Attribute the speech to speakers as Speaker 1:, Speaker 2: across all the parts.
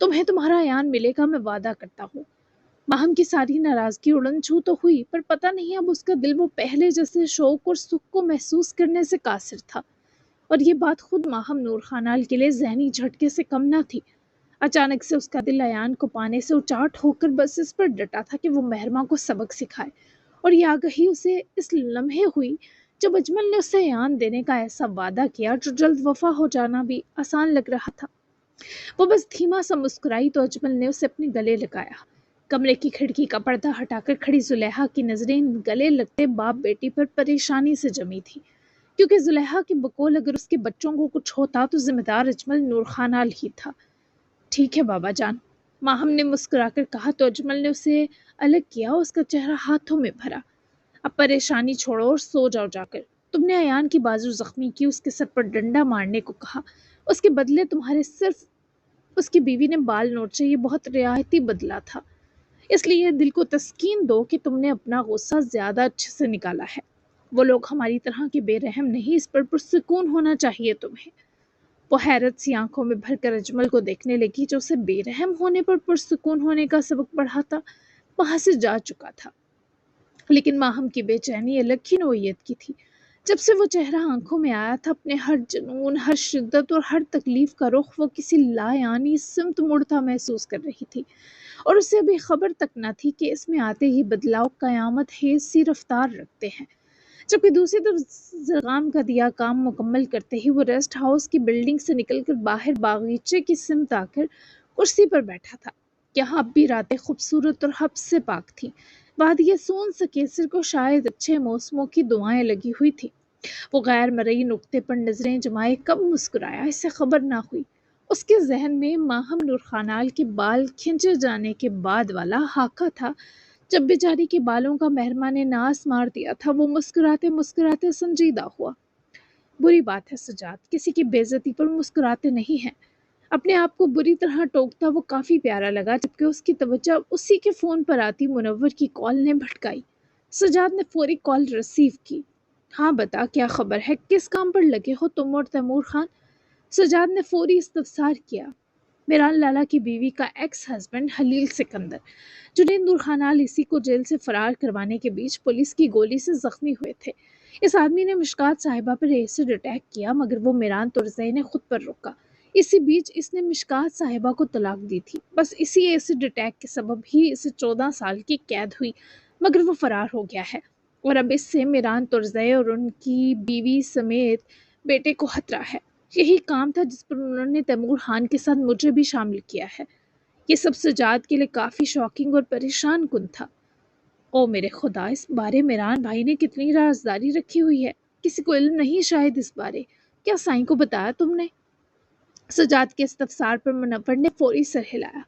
Speaker 1: تمہیں تمہارا ایان ملے گا، میں وعدہ کرتا ہوں۔ ماہم کی ساری ناراضگی اڑن چھو تو ہوئی، پر پتہ نہیں اب اس کا دل وہ پہلے جیسے شوق اور سکھ کو محسوس کرنے سے قاصر تھا، اور یہ بات خود ماہم نور خانال کے لیے ذہنی جھٹکے سے کم نہ تھی۔ اچانک سے اس کا دل ایان کو پانے سے اچاٹ ہو کر بس اس پر ڈٹا تھا کہ وہ مہرماں کو سبق سکھائے، اور یہ آگہی اسے اس لمحے ہوئی جب اجمل نے اسے ایان دینے کا ایسا وعدہ کیا جو جلد وفا ہو جانا بھی آسان لگ رہا تھا۔ وہ بس دھیما سا مسکرائی تو اجمل نے اسے اپنے گلے لگایا۔ کمرے کی کھڑکی کا پردہ ہٹا کر کھڑی زلیخا کی نظریں گلے لگتے باپ بیٹی پر پریشانی سے جمی تھی، کیونکہ زلیخا کے بقول اگر اس کے بچوں کو کچھ ہوتا تو ذمہ دار اجمل نور خانال ہی تھا۔ ٹھیک ہے بابا جان، ماہم نے مسکرا کر کہا تو اجمل نے اسے الگ کیا، اس کا چہرہ ہاتھوں میں بھرا۔ اب پریشانی چھوڑو اور سو جاؤ جا کر۔ تم نے ایان کی بازو زخمی کی، اس کے سر پر ڈنڈا مارنے کو کہا، اس کے بدلے تمہارے صرف اس کی بیوی نے بال نوچے، یہ بہت رعایتی بدلہ تھا، اس لیے دل کو تسکین دو کہ تم نے اپنا غصہ زیادہ اچھے سے نکالا ہے۔ وہ لوگ ہماری طرح کے بے رحم نہیں، اس پر پرسکون ہونا چاہیے تمہیں۔ وہ حیرت سی آنکھوں میں بھر کر اجمل کو دیکھنے لگی جو اسے بے رحم ہونے پر پرسکون ہونے کا سبق پڑھاتا وہاں سے جا چکا تھا، لیکن ماہم کی بے چینی الگ ہی نوعیت کی تھی۔ جب سے وہ چہرہ آنکھوں میں آیا تھا، اپنے ہر جنون، ہر شدت اور ہر تکلیف کا رخ وہ کسی لایعنی سمت مڑتا محسوس کر رہی تھی، اور اسے ابھی خبر تک نہ تھی کہ اس میں آتے ہی بدلاؤ قیامت خیز سی رفتار رکھتے ہیں۔ جبکہ دوسری طرف زرغام کا دیا کام مکمل کرتے ہی وہ ریسٹ ہاؤس کی بلڈنگ سے نکل کر باہر باغیچے کی سمت آ کر کرسی پر بیٹھا تھا۔ یہاں اب بھی راتیں خوبصورت اور حبس سے پاک تھیں۔ وادی سون سکیسر کو شاید اچھے موسموں کی دعائیں لگی ہوئی تھی۔ وہ غیر مرئی نقطے پر نظریں جمائے کب مسکرایا، اسے خبر نہ ہوئی۔ اس کے ذہن میں ماہم نور خانال کے بال کھینچے جانے کے بعد والا خاکہ تھا، جب بیچاری کے بالوں کا مہرماں نے ناس مار دیا تھا۔ وہ مسکراتے مسکراتے سنجیدہ ہوا۔ بری بات ہے سجاد، کسی کی بے عزتی پر مسکراتے نہیں ہیں۔ اپنے آپ کو بری طرح ٹوکتا وہ کافی پیارا لگا، جبکہ اس کی توجہ اسی کے فون پر آتی منور کی کال نے بھٹکائی۔ سجاد نے فوری کال ریسیو کی۔ ہاں بتا، کیا خبر ہے؟ کس کام پر لگے ہو تم اور تیمور خان؟ سجاد نے فوری استفسار کیا۔ میران لالا کی بیوی کا ایکس ہسبینڈ خلیل سکندر جنید نور خانال اسی کو جیل سے فرار کروانے کے بیچ پولیس کی گولی سے زخمی ہوئے تھے۔ اس آدمی نے مشکات صاحبہ پر ایسڈ اٹیک کیا، مگر وہ میران ترزئی نے خود پر روکا۔ اسی بیچ اس نے مشکات صاحبہ کو طلاق دی تھی۔ بس اسی ایسڈ اٹیک کے سبب ہی اسے 14 سال کی قید ہوئی، مگر وہ فرار ہو گیا ہے، اور اب اس سے میران ترزئی اور ان کی بیوی سمیت بیٹے کو خطرہ ہے۔ یہی کام تھا جس پر انہوں نے تیمور خان کے ساتھ مجھے بھی شامل کیا ہے۔ یہ سب سجاد کے لیے کافی شاکنگ اور پریشان کن تھا۔ او میرے خدا، اس بارے میران بھائی نے کتنی رازداری رکھی ہوئی ہے، کسی کو علم نہیں شاید اس بارے؟ کیا سائیں کو بتایا تم نے؟ سجاد کے استفسار پر منور نے فوری سر ہلایا۔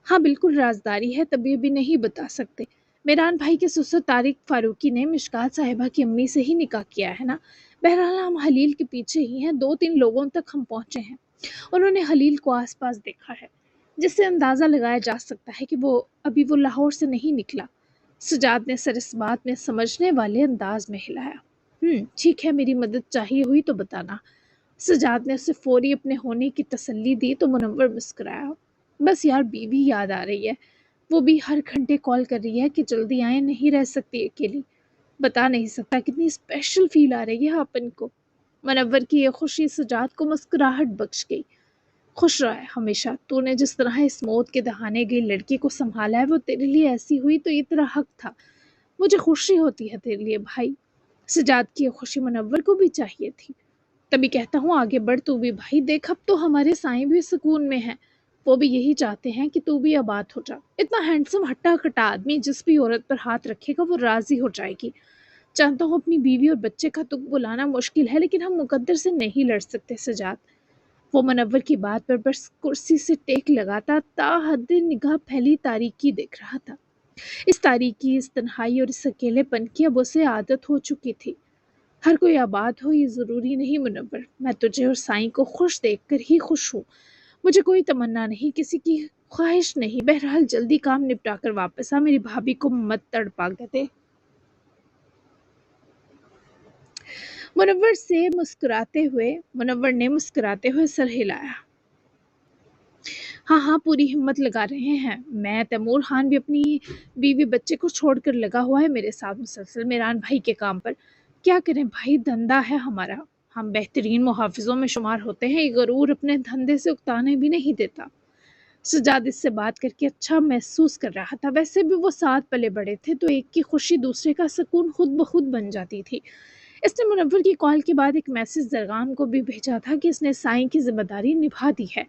Speaker 1: ہاں بالکل رازداری ہے، تبھی ابھی نہیں بتا سکتے۔ میران بھائی کے سسر طارق فاروقی نے مشکات صاحبہ کی امی سے ہی نکاح کیا ہے نا؟ بہرحال ہم خلیل کے پیچھے ہی ہیں، 2-3 لوگوں تک ہم پہنچے ہیں۔ انہوں نے خلیل کو آس پاس دیکھا ہے، جس سے اندازہ لگایا جا سکتا ہے کہ وہ لاہور سے نہیں نکلا۔ سجاد نے سر اس بات میں سمجھنے والے انداز میں ہلایا۔ ٹھیک ہے، میری مدد چاہیے ہوئی تو بتانا۔ سجاد نے اسے فوری اپنے ہونے کی تسلی دی تو منور مسکرایا۔ بس یار، بیوی یاد آ رہی ہے، وہ بھی ہر گھنٹے کال کر رہی ہے کہ جلدی آئیں، نہیں رہ سکتی اکیلی۔ بتا نہیں سکتا کتنی اسپیشل فیل آ رہی ہے اپن کو۔ منور کی یہ خوشی سجاد کو مسکراہٹ بخش گئی۔ خوش رہے ہمیشہ، تو نے جس طرح اس موت کے دہانے گئی لڑکی کو سنبھالا ہے وہ تیرے لیے ایسی ہوئی تو یہ تیرا حق تھا۔ مجھے خوشی ہوتی ہے تیرے لیے بھائی۔ سجاد کی یہ خوشی منور کو بھی چاہیے تھی۔ تبھی کہتا ہوں آگے بڑھ تو بھی بھائی، دیکھ اب تو ہمارے سائیں بھی سکون میں ہیں، وہ بھی یہی چاہتے ہیں کہ تو بھی آباد ہو جا۔ اتنا ہینڈسم ہٹا کٹا آدمی جس بھی عورت پر ہاتھ رکھے گا وہ راضی ہو جائے گی۔ جانتا ہوں اپنی بیوی اور بچے کا تک بلانا مشکل ہے، لیکن ہم مقدر سے نہیں لڑ سکتے سجاد۔ وہ منور کی بات پر بس کرسی سے ٹیک لگاتا تا حد نگاہ پھیلی تاریکی دیکھ رہا تھا۔ اس تاریکی، اس تنہائی اور اس اکیلے پن کی اب اسے عادت ہو چکی تھی۔ ہر کوئی آباد ہو یہ ضروری نہیں منور، میں تجھے اور سائیں کو خوش دیکھ کر ہی خوش ہوں۔ مجھے کوئی تمنا نہیں، کسی کی خواہش نہیں۔ بہرحال جلدی کام نپٹا کر واپس آ، میری بھابھی کو مت تڑپا دے۔ منور نے مسکراتے ہوئے سر ہلایا۔ ہاں ہاں پوری ہمت لگا رہے ہیں، میں تیمور خان بھی اپنی بیوی بچے کو چھوڑ کر لگا ہوا ہے میرے ساتھ مسلسل میران بھائی کے کام پر۔ کیا کریں بھائی، دھندا ہے ہمارا، ہم بہترین محافظوں میں شمار ہوتے ہیں، یہ غرور اپنے دھندے سے اکتانے بھی نہیں دیتا۔ سجاد اس سے بات کر کے اچھا محسوس کر رہا تھا، ویسے بھی وہ ساتھ پلے بڑے تھے تو ایک کی خوشی دوسرے کا سکون خود بخود بن جاتی تھی۔ اس نے منور کی کال کے بعد ایک میسج زرغام کو بھی بھیجا تھا کہ اس نے سائیں کی ذمہ داری نبھا دی ہے۔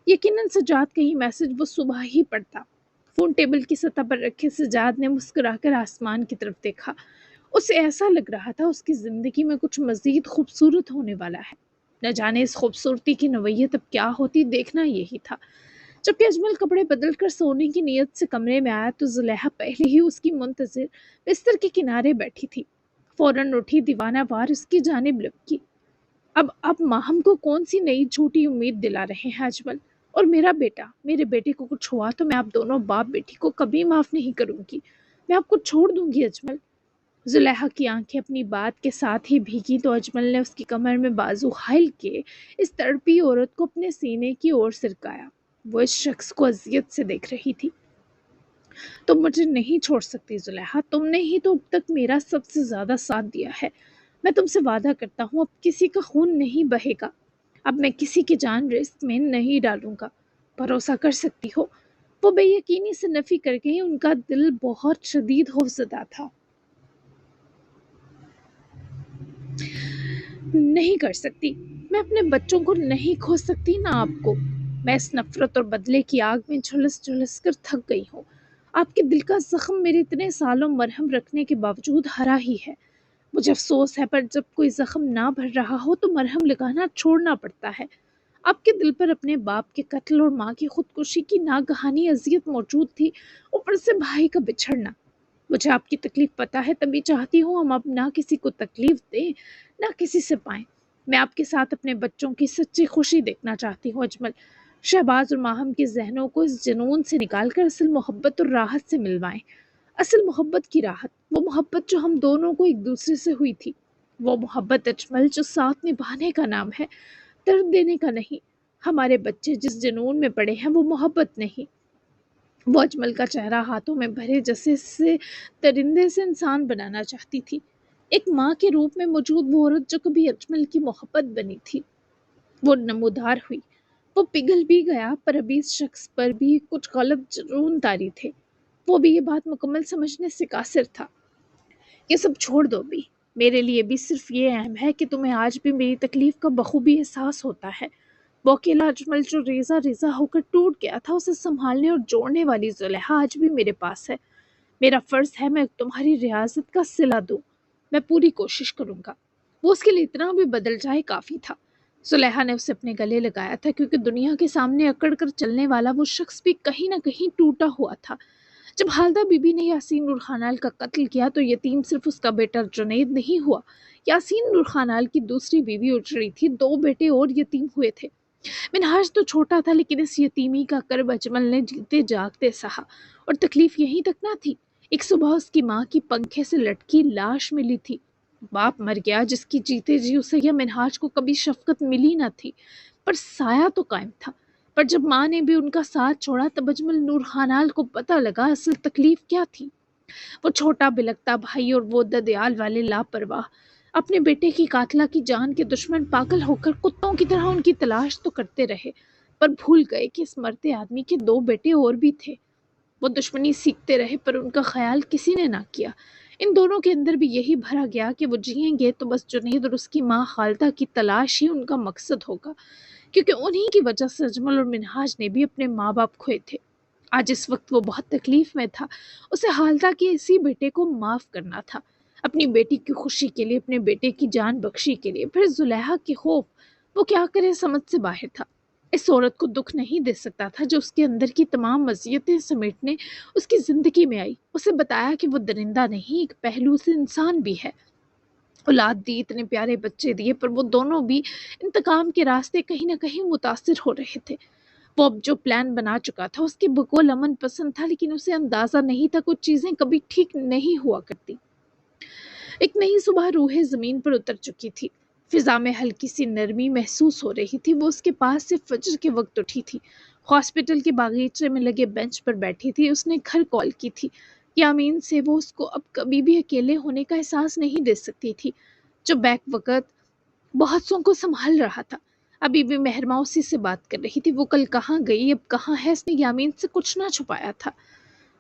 Speaker 1: یقیناً سجاد کا یہ میسج وہ صبح ہی پڑھتا۔ فون ٹیبل کی سطح پر رکھے سجاد نے مسکرا کر آسمان کی طرف دیکھا۔ اسے ایسا لگ رہا تھا اس کی زندگی میں کچھ مزید خوبصورت ہونے والا ہے۔ نہ جانے اس خوبصورتی کی نوعیت اب کیا ہوتی، دیکھنا یہی تھا۔ جبکہ اجمل کپڑے بدل کر سونے کی نیت سے کمرے میں آیا تو زلیخا پہلے ہی اس کی منتظر بستر کے کنارے بیٹھی تھی۔ فوراً اٹھی، دیوانہ وار اس کی جانب لپکی۔ اب ماہم کو کون سی نئی جھوٹی امید دلا رہے ہیں اجمل؟ اور میرا بیٹا، میرے بیٹے کو کچھ ہوا تو میں آپ دونوں باپ بیٹی کو کبھی معاف نہیں کروں گی، میں آپ کو چھوڑ دوں گی اجمل۔ زلیخا کی آنکھیں اپنی بات کے ساتھ ہی بھیگی تو اجمل نے اس کی کمر میں بازو حائل کے اس تڑپی عورت کو اپنے سینے کی اور سرکایا۔ وہ اس شخص کو اذیت سے دیکھ رہی تھی۔ تم مجھے نہیں چھوڑ سکتی زلیخا، تم نے ہی تو اب تک میرا سب سے زیادہ ساتھ دیا ہے۔ میں تم سے وعدہ کرتا ہوں اب کسی کا خون نہیں بہے گا، اب میں کسی کی جان رسک میں نہیں ڈالوں گا، بھروسہ کر سکتی ہو۔ وہ بے یقینی سے نفی کر گئی، ان کا دل بہت شدید خوفزدہ تھا۔ نہیں کر سکتی، میں اپنے بچوں کو نہیں کھو سکتی، نہ آپ کو۔ میں اس نفرت اور بدلے کی آگ میں جھلس جھلس کر تھک گئی ہوں۔ آپ کے دل کا زخم میرے اتنے سالوں مرہم رکھنے کے باوجود ہرا ہی ہے۔ مجھے افسوس ہے، پر جب کوئی زخم نہ بھر رہا ہو تو مرہم لگانا چھوڑنا پڑتا ہے۔ آپ کے دل پر اپنے باپ کے قتل اور ماں کی خودکشی کی ناگہانی اذیت موجود تھی، اوپر سے بھائی کا بچھڑنا۔ مجھے آپ کی تکلیف پتہ ہے، تبھی چاہتی ہوں ہم اب نہ کسی کو تکلیف دیں نہ کسی سے پائیں۔ میں آپ کے ساتھ اپنے بچوں کی سچی خوشی دیکھنا چاہتی ہوں اجمل۔ شہباز اور ماہم کے ذہنوں کو اس جنون سے نکال کر اصل محبت اور راحت سے ملوائیں۔ اصل محبت کی راحت، وہ محبت جو ہم دونوں کو ایک دوسرے سے ہوئی تھی، وہ محبت اجمل جو ساتھ نبھانے کا نام ہے، درد دینے کا نہیں۔ ہمارے بچے جس جنون میں پڑے ہیں وہ محبت نہیں۔ وہ اجمل کا چہرہ ہاتھوں میں بھرے جیسے سے درندے سے انسان بنانا چاہتی تھی۔ ایک ماں کے روپ میں موجود وہ عورت جو کبھی اجمل کی محبت بنی تھی، وہ نمودار ہوئی۔ وہ پگھل بھی گیا، پر ابھی اس شخص پر بھی کچھ غلط جنون طاری تھے۔ وہ بھی یہ بات مکمل سمجھنے سے قاصر تھا۔ یہ سب چھوڑ دو بھی، میرے لیے بھی صرف یہ اہم ہے کہ تمہیں آج بھی میری تکلیف کا بخوبی احساس ہوتا ہے۔ وہ اکیلا اجمل جو ریزہ ریزہ ہو کر ٹوٹ گیا تھا، اسے سنبھالنے اور جوڑنے والی زلیخا آج بھی میرے پاس ہے۔ میرا فرض ہے میں تمہاری ریاضت کا صلہ دوں، میں پوری کوشش کروں گا۔ وہ اس کے لیے اتنا بھی بدل جائے کافی تھا۔ زلیخا نے اسے اپنے گلے لگایا تھا، کیونکہ دنیا کے سامنے اکڑ کر چلنے والا وہ شخص بھی کہیں نہ کہیں ٹوٹا ہوا تھا۔ جب خالدہ بی بی نے یاسین نور خانال کا قتل کیا تو یتیم صرف اس کا بیٹا جنید نہیں ہوا، یاسین نور خانال کی دوسری بیوی اجڑی تھی، 2 بیٹے اور یتیم ہوئے تھے۔ منہاج تو چھوٹا تھا، لیکن اس یتیمی کا کرب اجمل نے جیتے جاگتے سہا، اور تکلیف یہیں تک نہ تھی۔ ایک صبح اس کی ماں کی پنکھے سے لٹکی لاش ملی تھی۔ باپ مر گیا جس کی جیتے جی اسے یا منہاج کو کبھی شفقت ملی نہ تھی، پر سایہ تو قائم تھا۔ پر جب ماں نے بھی ان کا ساتھ چھوڑا تب اجمل نور خانال کو پتہ لگا اصل تکلیف کیا تھی۔ وہ چھوٹا بلکتا بھائی اور وہ ددیال والے لاپرواہ، اپنے بیٹے کی قاتلہ کی جان کے دشمن پاگل ہو کر کتوں کی طرح ان کی تلاش تو کرتے رہے، پر بھول گئے کہ اس مرتے آدمی کے 2 بیٹے اور بھی تھے۔ وہ دشمنی سیکھتے رہے، پر ان کا خیال کسی نے نہ کیا۔ ان دونوں کے اندر بھی یہی بھرا گیا کہ وہ جئیں گے تو بس جنید اور اس کی ماں خالدہ کی تلاش ہی ان کا مقصد ہوگا، کیونکہ انہی کی وجہ سے اجمل اور منہاج نے بھی اپنے ماں باپ کھوئے تھے۔ آج اس وقت وہ بہت تکلیف میں تھا۔ اسے خالدہ کے اسی بیٹے کو معاف کرنا تھا، اپنی بیٹی کی خوشی کے لیے، اپنے بیٹے کی جان بخشی کے لیے۔ پھر زلیخا کے خوف، وہ کیا کرے سمجھ سے باہر تھا۔ اس عورت کو دکھ نہیں دے سکتا تھا جو اس کے اندر کی تمام مزیتیں سمیٹنے اس کی زندگی میں آئی۔ اسے بتایا کہ وہ درندہ نہیں، ایک پہلو سے انسان بھی ہے۔ اولاد دی، اتنے پیارے بچے دیے، پر وہ دونوں بھی انتقام کے راستے کہیں نہ کہیں متاثر ہو رہے تھے۔ وہ اب جو پلان بنا چکا تھا اس کے بقول امن پسند تھا، لیکن اسے اندازہ نہیں تھا کچھ چیزیں کبھی ٹھیک نہیں ہوا کرتی۔ ایک نئی صبح روح زمین پر اتر چکی تھی، فضا میں ہلکی سی نرمی محسوس ہو رہی تھی۔ وہ اس کے پاس سے فجر کے وقت اٹھی تھی، ہاسپٹل کے باغیچے میں لگے بینچ پر بیٹھی تھی. اس نے گھر کال کی تھی. یامین سے وہ اس کو اب کبھی بھی اکیلے ہونے کا احساس نہیں دے سکتی تھی. جو بیک وقت بہت سوں کو سنبھال رہا تھا. ابھی بھی مہرما اسی سے بات کر رہی تھی. وہ کل کہاں گئی، اب کہاں ہے، اس نے یامین سے کچھ نہ چھپایا تھا.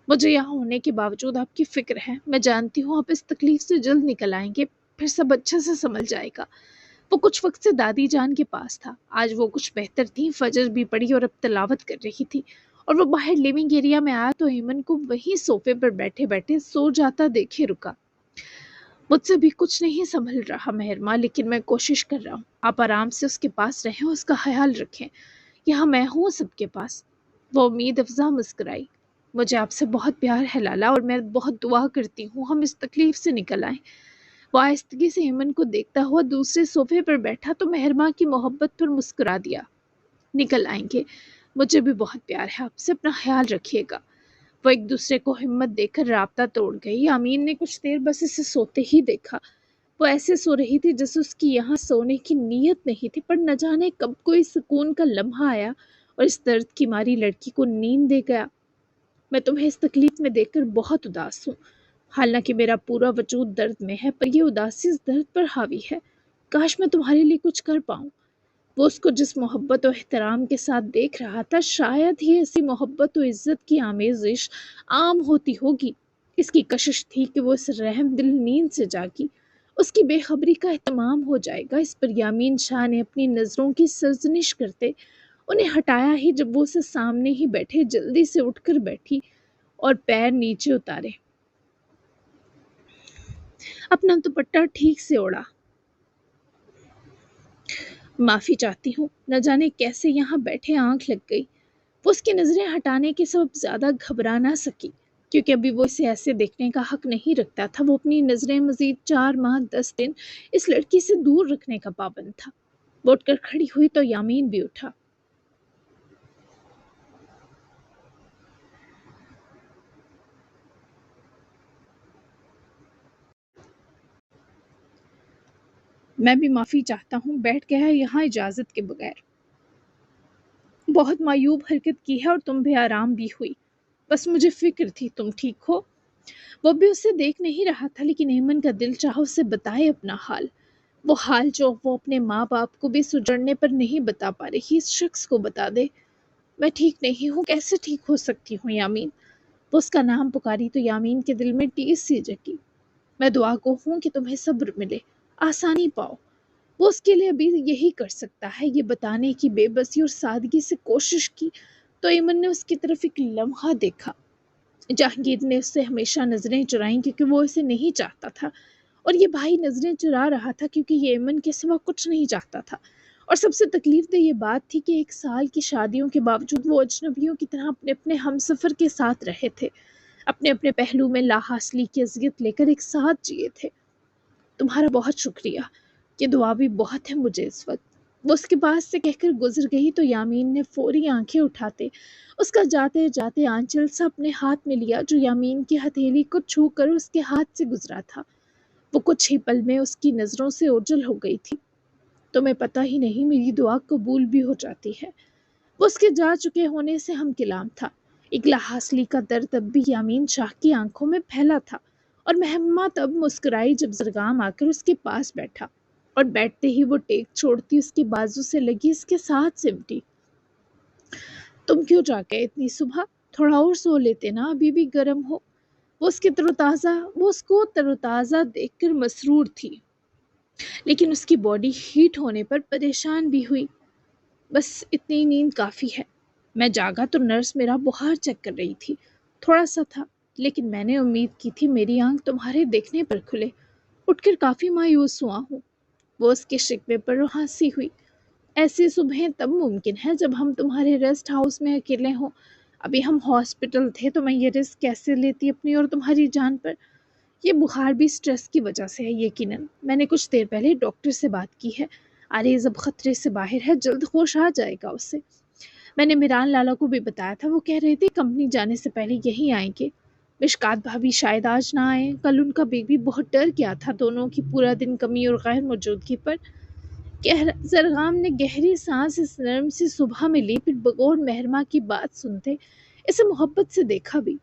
Speaker 1: مجھے یہاں ہونے کے باوجود آپ کی فکر ہے. میں جانتی ہوں آپ اس تکلیف سے جلد نکل آئیں گے، پھر سب اچھے سے سنبھل جائے گا. وہ کچھ وقت سے دادی جان کے پاس تھا. آج وہ کچھ بہتر تھی. فجر بھی پڑی اور اب تلاوت کر رہی تھی. اور وہ باہر لیونگ ایریا میں آیا تو ایمن کو وہیں صوفے پر بیٹھے بیٹھے سو جاتا دیکھے رکا. مجھ سے بھی کچھ نہیں سنبھل رہا مہرما، لیکن میں کوشش کر رہا ہوں. آپ آرام سے اس کے پاس رہیں، اس کا خیال رکھیں. یہاں میں ہوں سب کے پاس. وہ امید افزا مسکرائی. مجھے آپ سے بہت پیار ہے لالا، اور میں بہت دعا کرتی ہوں ہم اس تکلیف سے نکل آئیں. وہ آہستگی سے ایمن کو دیکھتا ہوا دوسرے صوفے پر بیٹھا تو مہرما کی محبت پر مسکرا دیا. نکل آئیں گے. مجھے بھی بہت پیار ہے آپ سے، اپنا خیال رکھیے گا. وہ ایک دوسرے کو ہمت دے کر رابطہ توڑ گئی. امین نے کچھ دیر بس اسے سوتے ہی دیکھا. وہ ایسے سو رہی تھی جیسے اس کی یہاں سونے کی نیت نہیں تھی، پر نہ جانے کب کوئی سکون کا لمحہ آیا اور اس درد کی ماری لڑکی کو نیند دے گیا. میں تمہیں اس تکلیف میں دیکھ کر بہت اداس ہوں. حالانکہ میرا پورا وجود درد میں ہے، پر یہ اداسی اس درد پر حاوی ہے. کاش میں تمہارے لیے کچھ کر پاؤں. وہ اس کو جس محبت و احترام کے ساتھ دیکھ رہا تھا، شاید ہی ایسی محبت و عزت کی آمیزش عام ہوتی ہوگی. اس کی کشش تھی کہ وہ اس رحم دل نیند سے جاگی. اس کی بے خبری کا اہتمام ہو جائے گا. اس پر یامین شاہ نے اپنی نظروں کی سرزنش کرتے انہیں ہٹایا ہی جب وہ اسے سامنے ہی بیٹھے جلدی سے اٹھ کر بیٹھی اور پیر نیچے اتارے. اپنا دوپٹہ ٹھیک سے اوڑھا. معافی چاہتی ہوں، نہ جانے کیسے یہاں بیٹھے آنکھ لگ گئی. وہ اس کی نظریں ہٹانے کے سبب زیادہ گھبرا نہ سکی، کیونکہ ابھی وہ اسے ایسے دیکھنے کا حق نہیں رکھتا تھا. وہ اپنی نظریں مزید 4 ماہ 10 دن اس لڑکی سے دور رکھنے کا پابند تھا. وہ اٹھ کر کھڑی ہوئی تو یامین بھی اٹھا. میں بھی معافی چاہتا ہوں، بیٹھ گیا یہاں اجازت کے بغیر. بہت معیوب حرکت کی ہے اور تم بھی آرام بھی ہوئی. بس مجھے فکر تھی تم ٹھیک ہو. وہ بھی اسے دیکھ نہیں رہا تھا، لیکن ایمن کا دل چاہا اسے بتائے اپنا حال. وہ حال جو وہ اپنے ماں باپ کو بھی سجڑنے پر نہیں بتا پا رہی، اس شخص کو بتا دے. میں ٹھیک نہیں ہوں. کیسے ٹھیک ہو سکتی ہوں یامین؟ وہ اس کا نام پکاری تو یامین کے دل میں ٹیس سی جگی. میں دعا گو ہوں کہ تمہیں صبر ملے، آسانی پاؤ. وہ اس کے لیے ابھی یہی کر سکتا ہے. یہ بتانے کی بے بسی اور سادگی سے کوشش کی تو ایمن نے اس کی طرف ایک لمحہ دیکھا. جہانگیر نے اس سے ہمیشہ نظریں چرائیں کیونکہ وہ اسے نہیں چاہتا تھا، اور یہ بھائی نظریں چرا رہا تھا کیونکہ یہ ایمن کے سوا کچھ نہیں چاہتا تھا. اور سب سے تکلیف دہ یہ بات تھی کہ 1 سال کی شادیوں کے باوجود وہ اجنبیوں کی طرح اپنے اپنے ہمسفر کے ساتھ رہے تھے، اپنے اپنے پہلو میں لا حاصلی کی اذیت لے کر ایک ساتھ جیے تھے. تمہارا بہت شکریہ. یہ دعا بھی بہت ہے مجھے اس وقت. وہ اس کے پاس سے کہہ کر گزر گئی تو یامین نے فوری آنکھیں اٹھاتے اس کا جاتے جاتے آنچل سا اپنے ہاتھ میں لیا جو یامین کی ہتھیلی کو چھو کر اس کے ہاتھ سے گزرا تھا. وہ کچھ ہی پل میں اس کی نظروں سے اوجھل ہو گئی تھی. تمہیں پتہ ہی نہیں میری دعا قبول بھی ہو جاتی ہے. وہ اس کے جا چکے ہونے سے ہم کلام تھا. اگلا حاصلی کا درد اب بھی یامین شاہ کی آنکھوں میں پھیلا تھا، اور مہمہ تب مسکرائی جب زرگام آ کر اس کے پاس بیٹھا، اور بیٹھتے ہی وہ ٹیک چھوڑتی اس کی بازو سے لگی اس کے ساتھ سمٹی. تم کیوں جا گئے اتنی صبح؟ تھوڑا اور سو لیتے نا، ابھی بھی گرم ہو. وہ اس کو تر و تازہ دیکھ کر مسرور تھی، لیکن اس کی باڈی ہیٹ ہونے پر پریشان بھی ہوئی. بس اتنی نیند کافی ہے. میں جاگا تو نرس میرا بخار چیک کر رہی تھی. تھوڑا سا تھا، لیکن میں نے امید کی تھی میری آنکھ تمہارے دیکھنے پر کھلے. اٹھ کر کافی مایوس ہوا ہوں. وہ اس کے شکوے پر ہنسی ہوئی. ایسی صبحیں تب ممکن ہے جب ہم تمہارے ریسٹ ہاؤس میں اکیلے ہوں. ابھی ہم ہاسپٹل تھے تو میں یہ رسک کیسے لیتی اپنی اور تمہاری جان پر. یہ بخار بھی سٹریس کی وجہ سے ہے یقیناً. میں نے کچھ دیر پہلے ڈاکٹر سے بات کی ہے. عریض اب خطرے سے باہر ہے، جلد ہوش آ جائے گا اسے. میں نے میران لالا کو بھی بتایا تھا، وہ کہہ رہے تھے کمپنی جانے سے پہلے یہیں آئیں گے. مشکات بھابھی شاید آج نہ آئیں. کل ان کا بیبی بہت ڈر گیا تھا دونوں کی پورا دن کمی اور غیر موجودگی پر. زرغام نے گہری سانس اس نرم سی صبح میں لی، پھر بغور مہرما کی بات سنتے اسے محبت سے دیکھا بھی۔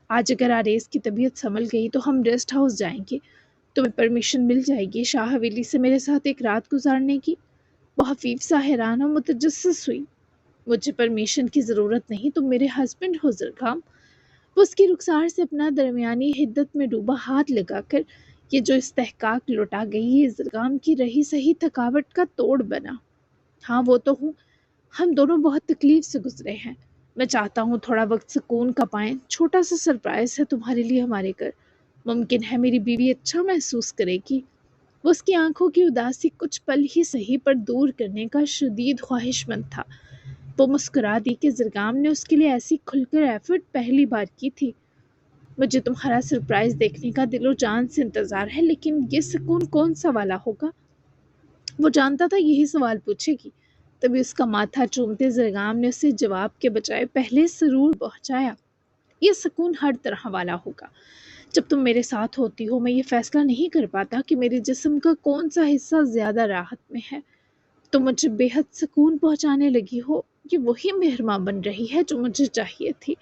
Speaker 1: آج اگر آریز کی طبیعت سنبھل گئی تو ہم ریسٹ ہاؤس جائیں گے، تمہیں پرمیشن مل جائے گی شاہ حویلی سے میرے ساتھ ایک رات گزارنے کی۔ وہ حفیظ سا حیران اور متجسس ہوئی۔ مجھے پرمیشن کی ضرورت نہیں، تم میرے ہسبینڈ ہو زرغام۔ وہ اس کی رخسار سے اپنا درمیانی حدت میں ڈوبا ہاتھ لگا کر یہ جو استحقاق لوٹا گئی، یہ زرغام کی رہی سہی تھکاوٹ کا توڑ بنا۔ ہاں وہ تو ہوں، ہم دونوں بہت تکلیف سے گزرے ہیں، میں چاہتا ہوں تھوڑا وقت سکون کا پائیں، چھوٹا سا سرپرائز ہے تمہارے لیے ہمارے گھر، ممکن ہے میری بیوی اچھا محسوس کرے گی۔ وہ اس کی آنکھوں کی اداسی کچھ پل ہی سہی پر دور کرنے کا شدید خواہش مند تھا۔ وہ مسکرا دی کہ زرغام نے اس کے لیے ایسی کھل کر ایفرٹ پہلی بار کی تھی۔ مجھے تمہارا سرپرائز دیکھنے کا دل و جان سے انتظار ہے، لیکن یہ سکون کون سا والا ہوگا؟ وہ جانتا تھا یہی سوال پوچھے گی، تبھی اس کا ماتھا چومتے زرغام نے اسے جواب کے بجائے پہلے سرور پہنچایا۔ یہ سکون ہر طرح والا ہوگا۔ جب تم میرے ساتھ ہوتی ہو میں یہ فیصلہ نہیں کر پاتا کہ میرے جسم کا کون سا حصہ زیادہ راحت میں ہے۔ تم مجھے بے حد سکون پہنچانے لگی ہو، یہ وہی مہرما بن رہی ہے جو مجھے چاہیے تھی۔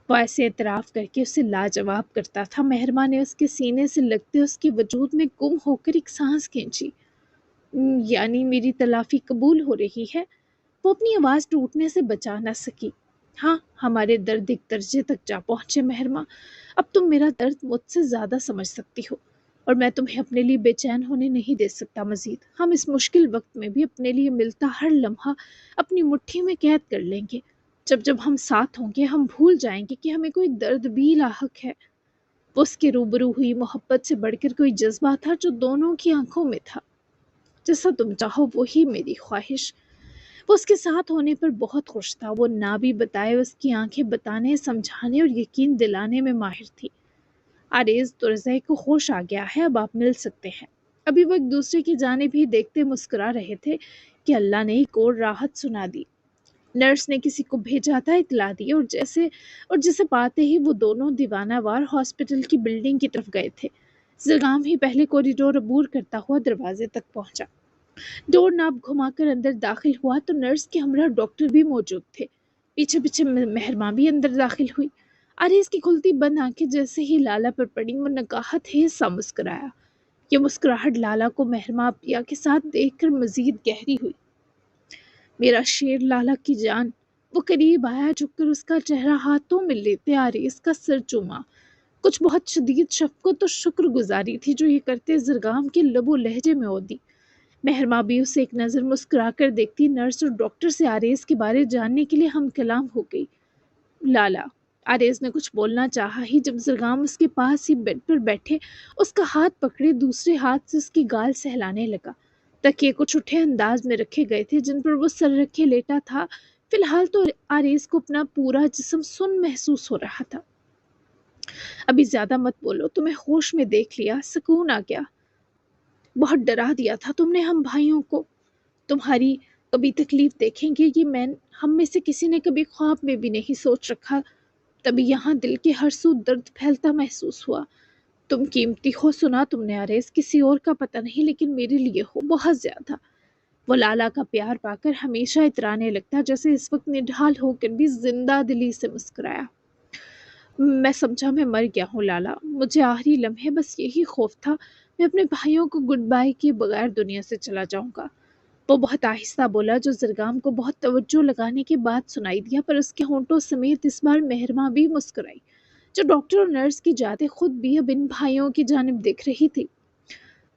Speaker 1: وہ ایسے اعتراف کر کے اسے لاجواب کرتا تھا۔ مہرما نے اس کے سینے سے لگتے اس کے وجود میں گم ہو کر ایک سانس کھینچی۔ یعنی میری تلافی قبول ہو رہی ہے؟ وہ اپنی آواز ٹوٹنے سے بچا نہ سکی۔ ہاں، ہمارے درد ایک درجے تک جا پہنچے مہرما، اب تم میرا درد مجھ سے زیادہ سمجھ سکتی ہو، اور میں تمہیں اپنے لیے بے چین ہونے نہیں دے سکتا مزید۔ ہم اس مشکل وقت میں بھی اپنے لیے ملتا ہر لمحہ اپنی مٹھی میں قید کر لیں گے۔ جب ہم ساتھ ہوں گے ہم بھول جائیں گے کہ ہمیں کوئی درد بھی لاحق ہے۔ وہ اس کے روبرو ہوئی، محبت سے بڑھ کر کوئی جذبہ تھا جو دونوں کی آنکھوں میں تھا۔ جیسا تم چاہو وہی میری خواہش۔ وہ اس کے ساتھ ہونے پر بہت خوش تھا۔ وہ نہ بھی بتائے اس کی آنکھیں بتانے، سمجھانے اور یقین دلانے میں ماہر تھی۔ آریز ترزے کو ہوش آ گیا ہے، اب آپ مل سکتے ہیں۔ ابھی وہ ایک دوسرے کی جانب ہی دیکھتے مسکرا رہے تھے کہ اللہ نے ایک اور راحت سنا دی۔ نرس نے کسی کو بھیجا تھا اطلاع دی، اور جسے پاتے ہی وہ دونوں دیوانہ وار ہاسپٹل کی بلڈنگ کی طرف گئے تھے۔ زرغام ہی پہلے کوریڈور عبور کرتا ہوا دروازے تک پہنچا۔ ڈور ناب گھما کر اندر داخل ہوا تو نرس کے ہمراہ ڈاکٹر بھی موجود تھے۔ پیچھے پیچھے مہرما بھی اندر داخل ہوئی۔ آریز کی کھلتی بند آنکھیں جیسے ہی لالا پر پڑیں وہ نگاہت ہی سا مسکرایا۔ یہ مسکراہٹ لالا کو مہرما پیا کے ساتھ دیکھ کر مزید گہری ہوئی۔ میرا شیر لالا کی جان۔ وہ قریب آیا، جھک کر اس کا چہرہ ہاتھوں میں لیتے آریز کا سر چوما۔ کچھ بہت شدید شفقت اور شکر گزاری تھی جو یہ کرتے زرغام کے لب و لہجے میں اودی۔ مہرما بھی اسے ایک نظر مسکرا کر دیکھتی نرس اور ڈاکٹر سے آریز کے بارے جاننے کے لیے ہم کلام ہو گئی۔ لالا، آریز نے کچھ بولنا چاہا ہی جب زرغام اس کے پاس ہی بیڈ پر بیٹھے اس کا ہاتھ پکڑے دوسرے ہاتھ سے اس کی گال سہلانے لگا۔ تکیے کچھ اٹھے انداز میں رکھے گئے تھے جن پر وہ سر رکھے لیٹا تھا۔ فی الحال تو آریز کو اپنا پورا جسم سن محسوس ہو رہا تھا۔ ابھی زیادہ مت بولو، تمہیں ہوش میں دیکھ لیا، سکون آ گیا۔ بہت ڈرا دیا تھا تم نے ہم بھائیوں کو، تمہاری کبھی تکلیف دیکھیں گے یہ ہم میں سے کسی نے کبھی خواب میں بھی نہیں سوچ رکھا۔ تبھی یہاں دل کے ہر سو درد پھیلتا محسوس ہوا۔ تم قیمتی ہو، سنا تم نے آریز، کسی اور کا پتہ نہیں لیکن میرے لیے ہو، بہت زیادہ۔ وہ لالا کا پیار پا کر ہمیشہ اترانے لگتا جیسے اس وقت نڈھال ہو کر بھی زندہ دلی سے مسکرایا۔ میں سمجھا میں مر گیا ہوں لالا، مجھے آخری لمحے بس یہی خوف تھا میں اپنے بھائیوں کو گڈ بائی کیے بغیر دنیا سے چلا جاؤں گا۔ وہ بہت آہستہ بولا جو زرغام کو بہت توجہ لگانے کے بعد سنائی دیا، پر اس کے ہونٹوں سمیت اس بار مہرما بھی مسکرائی جو ڈاکٹر اور نرس کی جاتے خود بھی اب ان بھائیوں کی جانب دیکھ رہی تھی۔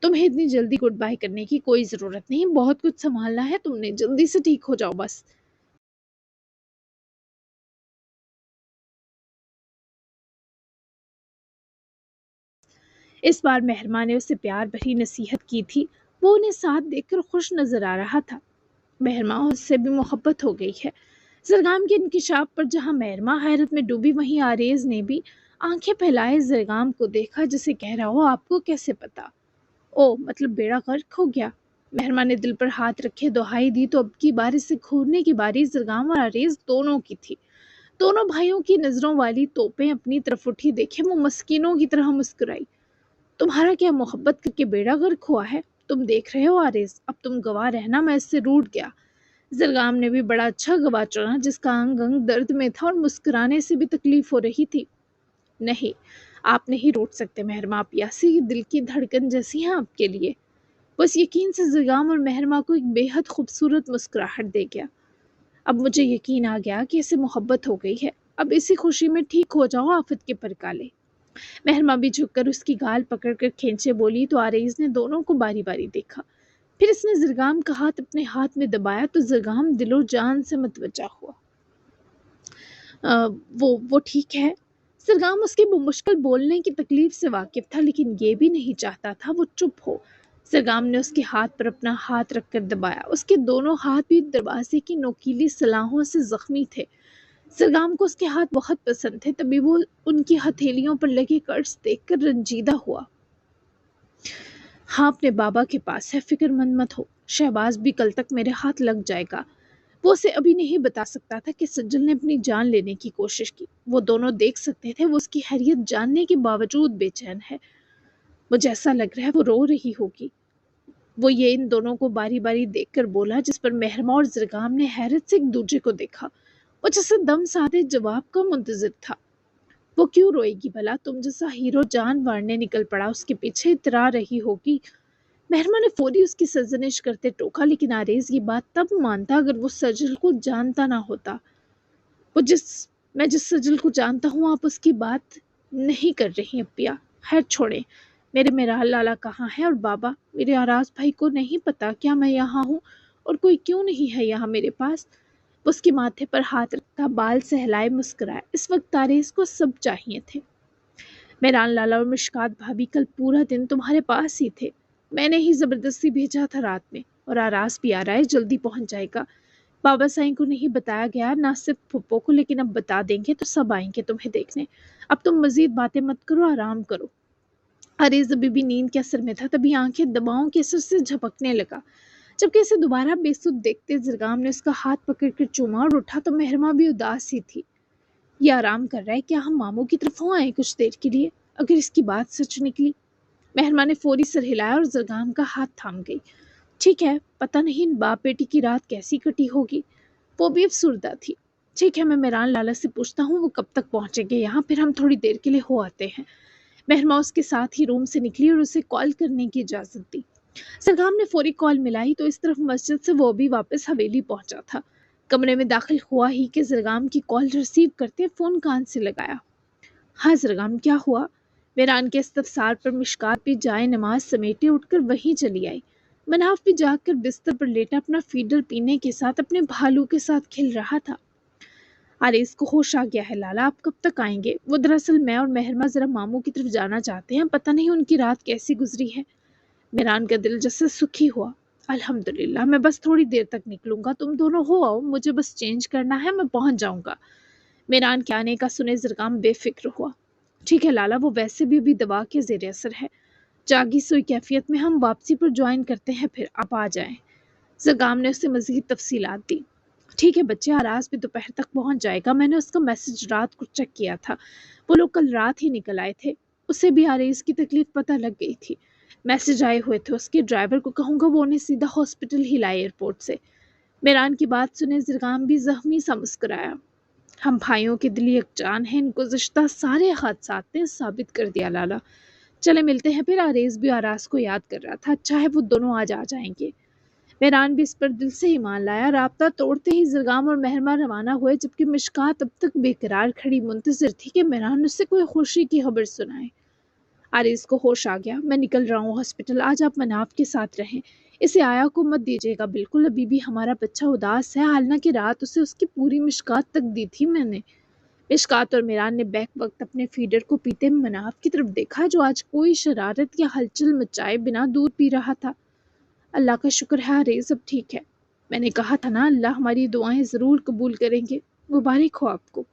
Speaker 1: تمہیں اتنی جلدی گڈ بائی کرنے کی کوئی ضرورت نہیں، بہت کچھ سنبھالنا ہے تم نے، جلدی سے ٹھیک ہو جاؤ بس۔ اس بار مہرما نے اسے پیار بھری نصیحت کی تھی۔ وہ انہیں ساتھ دیکھ کر خوش نظر آ رہا تھا۔ مہرما اس سے بھی محبت ہو گئی ہے۔ زرغام کے انکشاف پر جہاں مہرما حیرت میں ڈوبی وہیں آریز نے بھی آنکھیں پھیلائے زرغام کو دیکھا جسے کہہ رہا ہو آپ کو کیسے پتا؟ او مطلب بیڑا غرق ہو گیا؟ مہرما نے دل پر ہاتھ رکھے دہائی دی تو اب کی بار اسے کھورنے کی باری زرغام اور آریز دونوں کی تھی۔ دونوں بھائیوں کی نظروں والی توپیں اپنی طرف اٹھی دیکھے وہ مسکینوں کی طرح مسکرائی۔ تمہارا کیا محبت کر کے بیڑا غرق ہوا ہے؟ تم دیکھ رہے ہو عارض، اب تم گواہ رہنا، میں اس سے روٹھ گیا۔ زرگام نے بھی بڑا اچھا گواہ چنا جس کا انگ انگ درد میں تھا اور مسکرانے سے بھی تکلیف ہو رہی تھی۔ نہیں، آپ نہیں روٹ سکتے مہرماں پیاسی، یہ دل کی دھڑکن جیسی ہیں آپ کے لیے۔ بس یقین سے زرگام اور مہرماں کو ایک بے حد خوبصورت مسکراہٹ دے گیا۔ اب مجھے یقین آ گیا کہ اسے محبت ہو گئی ہے، اب اسی خوشی میں ٹھیک ہو جاؤ آفت کے پرکالے۔ مہرماں بھی جھک کر اس کی گال پکڑ کر کھینچے بولی تو عارض نے دونوں کو باری باری دیکھا، پھر اس نے زرگام کا ہاتھ اپنے ہاتھ میں دبایا تو زرگام دل و جان سے متوجہ ہوا۔ وہ ٹھیک ہے۔ زرگام اس کے بمشکل بولنے کی تکلیف سے واقف تھا، لیکن یہ بھی نہیں چاہتا تھا وہ چپ ہو۔ زرگام نے اس کے ہاتھ پر اپنا ہاتھ رکھ کر دبایا، اس کے دونوں ہاتھ بھی دروازے کی نوکیلی سلاخوں سے زخمی تھے۔ زرگام کو اس کے ہاتھ بہت پسند تھے، تبھی وہ ان کی ہتھیلیوں پر لگے قرض دیکھ کر رنجیدہ ہوا۔ ہاں، اپنے بابا کے پاس ہے، فکر مند مت ہو، شہباز بھی کل تک میرے ہاتھ لگ جائے گا۔ وہ اسے ابھی نہیں بتا سکتا تھا کہ سجل نے اپنی جان لینے کی کوشش کی، وہ دونوں دیکھ سکتے تھے وہ اس کی خیریت جاننے کے باوجود بے چین ہے۔ مجھے ایسا لگ رہا ہے وہ رو رہی ہوگی۔ وہ یہ ان دونوں کو باری باری دیکھ کر بولا، جس پر مہرماں اور زرگام نے حیرت سے ایک دوسرے کو دیکھا۔ وہ جیسے دم سادے جواب کا منتظر تھا۔ وہ کیوں روئے گی بھلا؟ تم جیسا ہیرو جان مارنے نکل پڑا، اس کے پیچھے اترا رہی ہوگی۔ مہرماں نے فوری اس کی سرزنش کرتے ٹوکا، لیکن عارض یہ بات تب مانتا اگر وہ سجل کو جانتا نہ ہوتا۔ میں جس سجل کو جانتا ہوں آپ اس کی بات نہیں کر رہی اپیا۔ خیر چھوڑیں، میرے میرال لالا کہاں ہے؟ اور بابا، میرے آراز بھائی کو نہیں پتا کیا میں یہاں ہوں اور کوئی کیوں نہیں ہے یہاں میرے پاس؟ اس کے ماتھے پر ہاتھ رکھا، بال سہلائے مسکرائے۔ اس وقت عارض کو سب چاہیے تھے۔ میران لالا اور مشکات بھابھی کل پورا دن تمہارے پاس ہی تھے، میں نے ہی زبردستی بھیجا تھا رات میں، اور آراز بھی آ رہا ہے، جلدی پہنچ جائے گا۔ بابا سائیں کو نہیں بتایا گیا، نہ صرف پھپھو کو، لیکن اب بتا دیں گے تو سب آئیں گے تمہیں دیکھنے۔ اب تم مزید باتیں مت کرو، آرام کرو۔ عارض ابھی بھی نیند کے اثر میں تھا، تبھی آنکھیں دباؤں کے اثر سے جھپکنے لگا۔ جبکہ اسے دوبارہ بے سود دیکھتے زرگام نے اس کا ہاتھ پکڑ کر چوما اور اٹھا تو مہرماں بھی اداس ہی تھی۔ یہ آرام کر رہا ہے، کیا ہم ماموں کی طرف ہو آئیں کچھ دیر کے لیے؟ اگر اس کی بات سچ نکلی۔ مہرماں نے فوری سر ہلایا اور زرگام کا ہاتھ تھام گئی۔ ٹھیک ہے، پتہ نہیں باپ بیٹی کی رات کیسی کٹی ہوگی، وہ بھی افسردہ تھی۔ ٹھیک ہے، میں میران لالا سے پوچھتا ہوں وہ کب تک پہنچیں گے یہاں، پھر ہم تھوڑی دیر کے لیے ہو آتے ہیں۔ مہرماں اس کے ساتھ ہی روم سے نکلی اور اسے کال کرنے کی اجازت دی۔ زرگام نے فوری کال ملائی تو اس طرف مسجد سے وہ بھی واپس حویلی پہنچا تھا۔ کمرے میں داخل ہوا ہی کہ زرگام کی کال ریسیو کرتے فون کان سے لگایا۔ ہاں زرگام، کیا ہوا؟ میران کے استفسار پر مشکات بھی جائے نماز سمیٹے اٹھ کر وہیں چلی آئی۔ مناف بھی جاگ کر بستر پر لیٹا اپنا فیڈر پینے کے ساتھ اپنے بھالو کے ساتھ کھل رہا تھا۔ عارض کو ہوش آ گیا ہے، لالا آپ کب تک آئیں گے؟ وہ دراصل میں اور مہرماں ذرا ماموں کی طرف جانا چاہتے ہیں، پتہ نہیں ان کی رات کیسی گزری ہے۔ میران کا دل جیسے سکھی ہوا۔ الحمدللہ، میں بس تھوڑی دیر تک نکلوں گا، تم دونوں ہو آؤ، مجھے بس چینج کرنا ہے، میں پہنچ جاؤں گا۔ میران کے آنے کا سنے زرگام بے فکر ہوا۔ ٹھیک ہے لالا، وہ ویسے بھی ابھی دوا کے زیر اثر ہے، جاگی سوئی کیفیت میں ہم واپسی پر جوائن کرتے ہیں، پھر آپ آ جائیں۔ زرگام نے اسے مزید تفصیلات دی۔ ٹھیک ہے بچے، آراز بھی دوپہر تک پہنچ جائے گا، میں نے اس کا میسج رات کو چیک کیا تھا، وہ لوگ کل رات ہی نکل آئے تھے، اسے بھی آراز کی تکلیف پتہ لگ گئی تھی، میسج آئے ہوئے تھے، اس کے ڈرائیور کو کہوں گا وہ انہیں سیدھا ہاسپٹل ہی لائے ایئرپورٹ سے۔ میران کی بات سنے زرگام بھی زخمی سا مسکرایا۔ ہم بھائیوں کے دل یکجان ہیں، ان گزشتہ سارے حادثات نے ثابت کر دیا لالا۔ چلے ملتے ہیں پھر، آراز بھی آراز کو یاد کر رہا تھا، اچھا ہے وہ دونوں آج آ جائیں گے۔ میران بھی اس پر دل سے ایمان لایا۔ رابطہ توڑتے ہی زرگام اور مہرماں روانہ ہوئے، جبکہ مشکات اب تک بے قرار کھڑی منتظر تھی کہ میران اس سے کوئی خوشی کی خبر سنائے۔ عارض کو ہوش آ گیا، میں نکل رہا ہوں ہاسپٹل، آج آپ مناف کے ساتھ رہیں، اسے آیا کو مت دیجیے گا بالکل، ابھی بھی ہمارا بچہ اداس ہے، حالانکہ رات اسے اس کی پوری مشکات تک دی تھی میں نے۔ مشکات اور میران نے بیک وقت اپنے فیڈر کو پیتے مناف کی طرف دیکھا، جو آج کوئی شرارت یا ہلچل مچائے بنا دودھ پی رہا تھا۔ اللہ کا شکر ہے عارض اب ٹھیک ہے، میں نے کہا تھا نا اللہ ہماری دعائیں ضرور قبول کریں گے، مبارک ہو آپ کو۔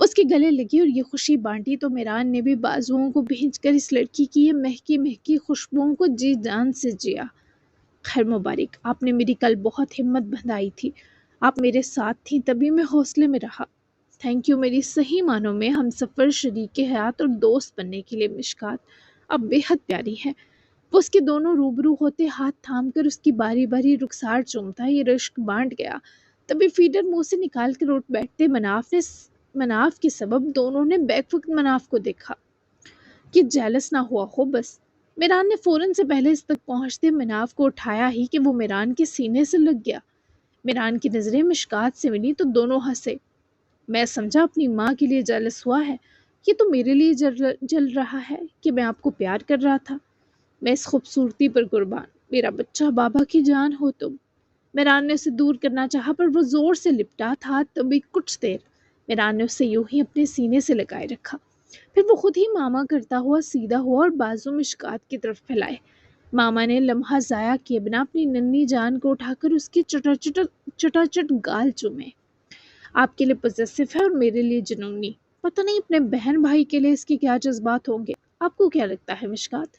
Speaker 1: اس کے گلے لگی اور یہ خوشی بانٹی تو میران نے بھی بازوؤں کو بھینچ کر اس لڑکی کی یہ مہکی مہکی خوشبوؤں کو جی جان سے جیا۔ خیر مبارک، آپ نے میری کل بہت ہمت بندھائی تھی، آپ میرے ساتھ تھیں تبھی میں حوصلے میں رہا۔ تھینک یو میری صحیح معنوں میں ہم سفر، شریک حیات اور دوست بننے کے لیے مشکات، اب بے حد پیاری ہے۔ وہ اس کے دونوں روبرو ہوتے ہاتھ تھام کر اس کی باری باری رخسار چومتا، یہ رشک بانٹ گیا۔ تبھی فیڈر منہ سے نکال کر اٹھ بیٹھتے مناف کے سبب دونوں نے بیک وقت مناف کو دیکھا کہ جیلس نہ ہوا ہو بس۔ میران نے فوراً سے پہلے اس تک پہنچتے مناف کو اٹھایا ہی کہ وہ میران کے سینے سے لگ گیا۔ میران کی نظریں مشکات سے ملی تو دونوں ہنسے۔ میں سمجھا اپنی ماں کے لیے جیلس ہوا ہے، یہ تو میرے لیے جل رہا ہے کہ میں آپ کو پیار کر رہا تھا۔ میں اس خوبصورتی پر قربان، میرا بچہ بابا کی جان ہو تم۔ میران نے اسے دور کرنا چاہا پر وہ زور سے لپٹا تھا، تبھی کچھ دیر میران نے اسے یوں ہی اپنے سینے سے لگائے رکھا، پھر وہ خود ہی ماما کرتا ہوا سیدھا ہوا اور بازو مشکات کی طرف پھیلائے۔ ماما نے لمحہ ضائع کیے بنا اپنی ننھی جان کو اٹھا کر اس کے چٹاچٹ گال چومے۔ آپ کے لیے پوزیسو ہے اور میرے لیے جنونی، پتہ نہیں اپنے بہن بھائی کے لیے اس کے کیا جذبات ہوں گے۔ آپ کو کیا لگتا ہے مشکات؟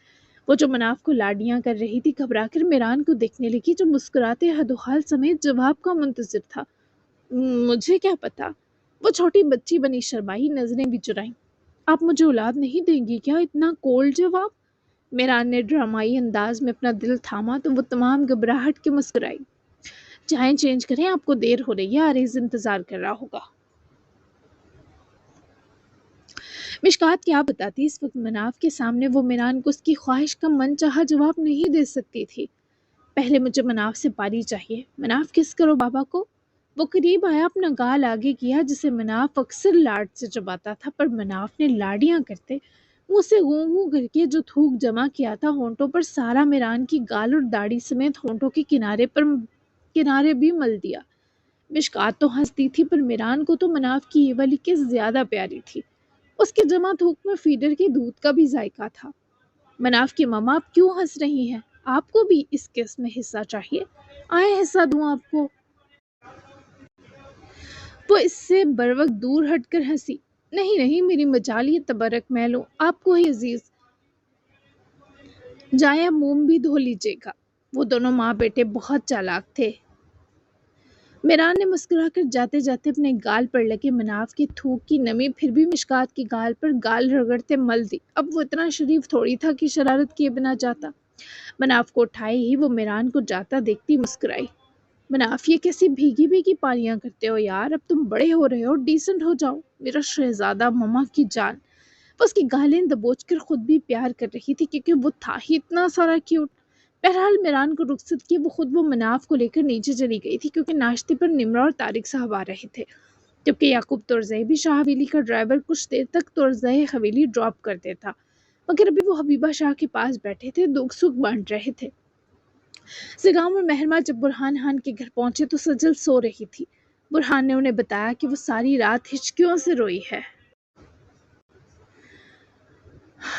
Speaker 1: وہ جو مناف کو لاڈیاں کر رہی تھی گھبرا کر میران کو دیکھنے لگی جو مسکراتے حد و حال سمیت جواب کا منتظر تھا۔ مجھے کیا پتا، وہ چھوٹی بچی بنی شرمائی، نظریں بھی چرائیں۔ آپ مجھے اولاد نہیں دیں گی کیا؟ اتنا کولڈ جواب۔ میران نے ڈرامائی انداز میں اپنا دل تھاما تو وہ تمام گھبراہٹ کے مسکرائی۔ چائیں چینج کریں، آپ کو دیر ہو رہی ہے، عریض انتظار کر رہا ہوگا۔ مشکات کیا بتاتی، اس وقت مناف کے سامنے وہ میران کو اس کی خواہش کا من چاہا جواب نہیں دے سکتی تھی۔ پہلے مجھے مناف سے پاری چاہیے، مناف کس کرو بابا کو۔ وہ قریب آیا، اپنا گال آگے کیا جسے مناف اکثر لاڈ سے چباتا تھا، پر مناف نے لاڑیاں کرتے منہ سے گوں گوں کر کے جو تھوک جمع کیا تھا ہونٹوں پر سارا میران کی گال اور داڑھی سمیت ہونٹوں کے کنارے بھی مل دیا۔ مشکات تو ہنستی تھی پر میران کو تو مناف کی یہ والی کس زیادہ پیاری تھی۔ اس کے جمع تھوک میں فیڈر کے دودھ کا بھی ذائقہ تھا۔ مناف کی ماما آپ کیوں ہنس رہی ہیں؟ آپ کو بھی اس کیس میں حصہ چاہیے؟ آئے حصہ دوں آپ کو۔ وہ اس سے بروقت دور ہٹ کر ہنسی۔ نہیں نہیں، میری مجال یہ تبرک میں لوں، آپ کو ہی عزیز، جائیں اب موم بھی دھو لیجیے گا۔ وہ دونوں ماں بیٹے بہت چالاک تھے۔ میران نے مسکرا کر جاتے جاتے اپنے گال پر لگے مناف کی تھوک کی نمی پھر بھی مشکات کی گال پر گال رگڑتے مل دی۔ اب وہ اتنا شریف تھوڑی تھا کہ شرارت کیے بنا جاتا۔ مناف کو اٹھائے ہی وہ میران کو جاتا دیکھتی مسکرائی۔ مناف یہ کیسی بھیگی بھیگی پالیاں کرتے ہو یار، اب تم بڑے ہو رہے ہو، ڈیسنٹ ہو جاؤ میرا شہزادہ، ماما کی جان۔ وہ اس کی گالیں دبوچ کر خود بھی پیار کر رہی تھی کیونکہ وہ تھا ہی اتنا سارا کیوٹ۔ بہرحال میران کو رخصت کیے وہ مناف کو لے کر نیچے چلی گئی تھی کیونکہ ناشتے پر نمرا اور طارق صاحب آ رہے تھے، جبکہ یعقوب ترزئی بھی شاہ حویلی کا ڈرائیور کچھ دیر تک ترزئی حویلی ڈراپ کر دیتا، مگر ابھی وہ حبیبہ شاہ کے پاس بیٹھے تھے، دکھ سکھ بانٹ رہے تھے۔ زگام اور مہرمہ جب برہان خان کے گھر پہنچے تو سجل سو رہی تھی۔ برہان نے انہیں بتایا کہ وہ ساری رات ہچکیوں سے روئی ہے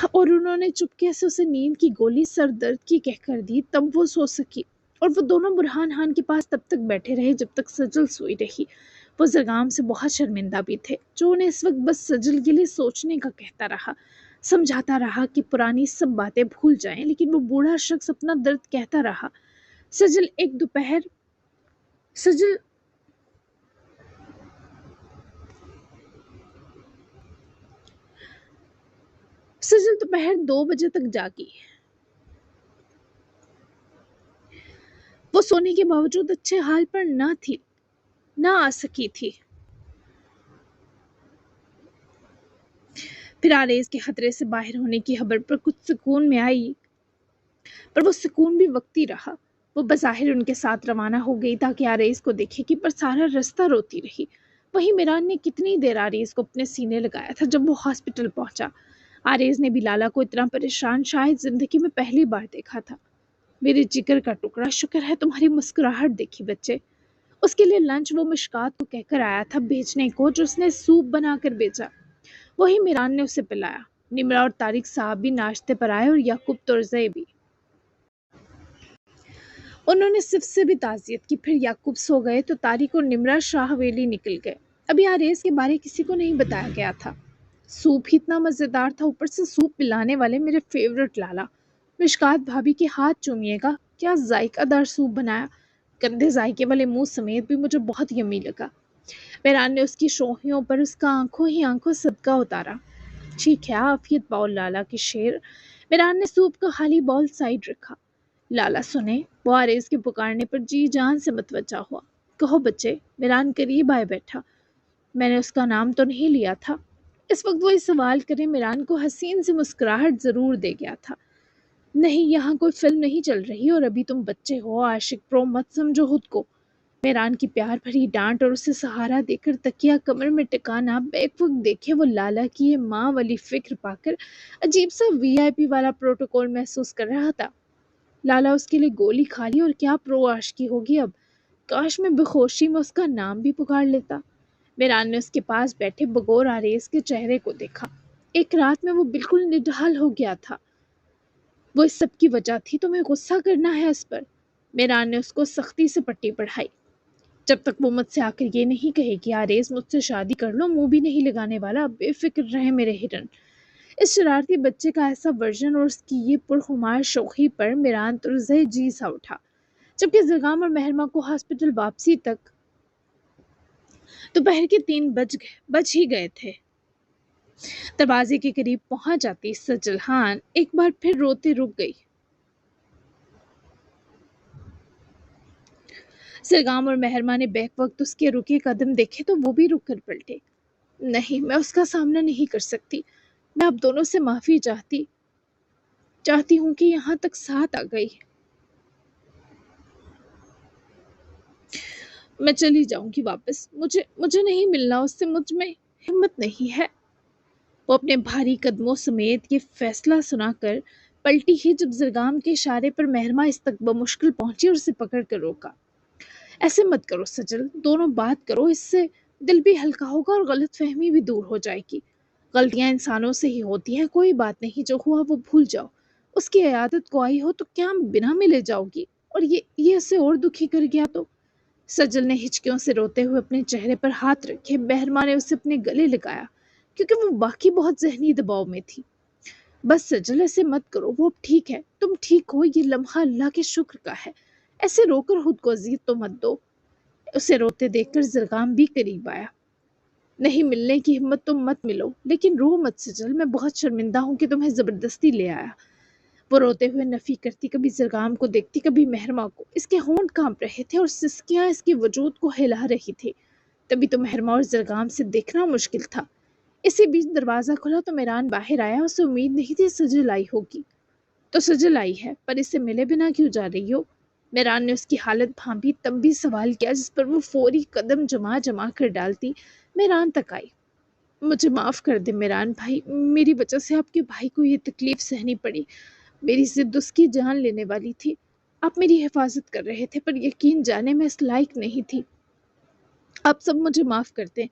Speaker 1: اور انہوں نے چپکے سے اسے نیند کی گولی سر درد کی کہہ کر دی، تب وہ سو سکی، اور وہ دونوں برہان خان کے پاس تب تک بیٹھے رہے جب تک سجل سوئی رہی۔ وہ زگام سے بہت شرمندہ بھی تھے، جو انہیں اس وقت بس سجل کے لیے سوچنے کا کہتا رہا، سمجھاتا رہا کہ پرانی سب باتیں بھول جائیں، لیکن وہ بوڑھا شخص اپنا درد کہتا رہا۔ سجل دوپہر 2 بجے تک جاگی۔ وہ سونے کے باوجود اچھے حال پر نہ آ سکی تھی۔ پھر آریز کے خطرے سے باہر ہونے کی خبر پر کچھ سکون میں آئی، پر وہ سکون بھی وقتی رہا۔ وہ بظاہر ان کے ساتھ روانہ ہو گئی تاکہ آریز کو دیکھے گی، پر سارا رستہ روتی رہی۔ وہیں میران نے کتنی دیر آریز کو اپنے سینے لگایا تھا۔ جب وہ ہاسپٹل پہنچا، آریز نے بھی لالا کو اتنا پریشان شاید زندگی میں پہلی بار دیکھا تھا۔ میرے جگر کا ٹکڑا، شکر ہے تمہاری مسکراہٹ دیکھی بچے۔ اس کے لیے لنچ وہ مشکات کو کہہ کر آیا تھا بھیجنے کو، جو اس نے سوپ بنا کر بھیجا، وہی میران نے اسے پلایا۔ نمرا اور طارق صاحب بھی ناشتے پر آئے اور یعقوب ترزئی بھی۔ انہوں نے صف سے بھی تعزیت کی۔ پھر یعقوب سو گئے تو طارق اور نمرا شاہ حویلی نکل گئے۔ ابھی آریز کے بارے کسی کو نہیں بتایا گیا تھا۔ سوپ ہی اتنا مزیدار تھا، اوپر سے سوپ پلانے والے میرے فیورٹ لالا۔ مشکات بھابھی کے ہاتھ چومیے گا، کیا ذائقہ دار سوپ بنایا، گندے ذائقے والے منہ سمیت بھی مجھے بہت یمی لگا۔ میران نے اس کی شوخیوں پر اس کا آنکھوں ہی آنکھوں صدقہ اتارا۔ ٹھیک ہے، عافیت پاؤ لالا کے شیر۔ میران نے سوپ کا خالی باؤل سائڈ رکھا۔ لالا سنے، وہ آریز کے پکارنے پر جی جان سے متوجہ ہوا۔ کہو بچے۔ میران قریب آئے بیٹھا۔ میں نے اس کا نام تو نہیں لیا تھا۔ اس وقت وہ اس سوال کرے میران کو حسین سے مسکراہٹ ضرور دے گیا تھا۔ نہیں، یہاں کوئی فلم نہیں چل رہی اور ابھی تم بچے ہو، عاشق پرو مت سمجھو خود کو۔ میران کی پیار بھری ڈانٹ اور اسے سہارا دے کر تکیہ کمر میں ٹکانا بیک وقت دیکھے وہ لالا کی یہ ماں والی فکر پا کر عجیب سا وی آئی پی والا پروٹوکول محسوس کر رہا تھا۔ لالا اس کے لیے گولی کھا لی اور کیا پرو عاشقی ہوگی اب۔ کاش میں بخوشی میں اس کا نام بھی پکار لیتا۔ میران نے اس کے پاس بیٹھے بغور آریز کے چہرے کو دیکھا۔ ایک رات میں وہ بالکل نڈھال ہو گیا تھا۔ وہ اس سب کی وجہ تھی، تمہیں غصہ کرنا ہے اس پر۔ میران نے اس کو سختی سے پٹی پڑھائی۔ جب تک وہ مجھ سے آ کر یہ نہیں کہے کہ آریز مجھ سے شادی کر لو، منہ بھی نہیں لگانے والا، بے فکر رہے میرے ہرن۔ اس شرارتی بچے کا ایسا ورژن اور اس کی یہ پرخمار شوخی پر میران طرزِ جی سا اٹھا۔ جبکہ زرگام اور مہرما کو ہاسپٹل واپسی تک دوپہر کے 3 بج ہی گئے تھے۔ دروازے کے قریب پہنچ جاتی سجلحان ایک بار پھر روتے رک گئی۔ زرگام اور مہرما نے بیک وقت اس کے رکے قدم دیکھے تو وہ بھی رک کر پلٹے۔ نہیں، میں اس کا سامنا نہیں کر سکتی۔ میں آپ دونوں سے معافی چاہتی ہوں کہ یہاں تک ساتھ آ گئی۔ میں چلی جاؤں گی واپس۔ مجھے نہیں ملنا اس سے، مجھ میں ہمت نہیں ہے۔ وہ اپنے بھاری قدموں سمیت یہ فیصلہ سنا کر پلٹی ہی جب زرگام کے اشارے پر مہرما اس تک بمشکل پہنچی اور اسے پکڑ کر روکا۔ ایسے مت کرو سجل، دونوں بات کرو، اس سے دل بھی ہلکا ہوگا اور غلط فہمی بھی دور ہو جائے گی۔ غلطیاں انسانوں سے ہی ہوتی ہیں، کوئی بات نہیں، جو ہوا وہ بھول جاؤ۔ اس کی عیادت کو آئی ہو تو کیا بنا ملے جاؤ گی؟ اور یہ اسے اور دکھی کر گیا تو؟ سجل نے ہچکیوں سے روتے ہوئے اپنے چہرے پر ہاتھ رکھے۔ مہرما نے اسے اپنے گلے لگایا کیونکہ وہ باقی بہت ذہنی دباؤ میں تھی۔ بس سجل، ایسے مت کرو، وہ اب ٹھیک ہے، تم ٹھیک ہو، یہ لمحہ اللہ کے شکر کا ہے۔ ایسے رو کر خود کو اذیت تو مت دو۔ اسے روتے دیکھ کر زرگام بھی قریب آیا۔ نہیں ملنے کی ہمت تو مت ملو، لیکن رو مت سجل، میں بہت شرمندہ ہوں کہ تمہیں زبردستی لے آیا۔ وہ روتے ہوئے نفی کرتی، کبھی زرگام کو دیکھتی، کبھی مہرما کو۔ اس کے ہونٹ کانپ رہے تھے اور سسکیاں اس کے وجود کو ہلا رہی تھی۔ تبھی تو مہرما اور زرگام سے دیکھنا مشکل تھا۔ اسی بیچ دروازہ کھلا تو میران باہر آیا۔ اسے امید نہیں تھی سجل آئی ہوگی۔ تو سجل آئی ہے، پر اسے ملے بنا کیوں جا رہی ہو؟ میران نے اس کی حالت بھانپی، تب بھی سوال کیا جس پر وہ فوری قدم جما کر ڈالتی میران تک آئی۔ مجھے معاف کر دے میران بھائی، میری وجہ سے آپ کے بھائی کو یہ تکلیف سہنی پڑی۔ میری ضد اس کی جان لینے والی تھی۔ آپ میری حفاظت کر رہے تھے، پر یقین جانے میں اس لائق نہیں تھی۔ آپ سب مجھے معاف کر دیں۔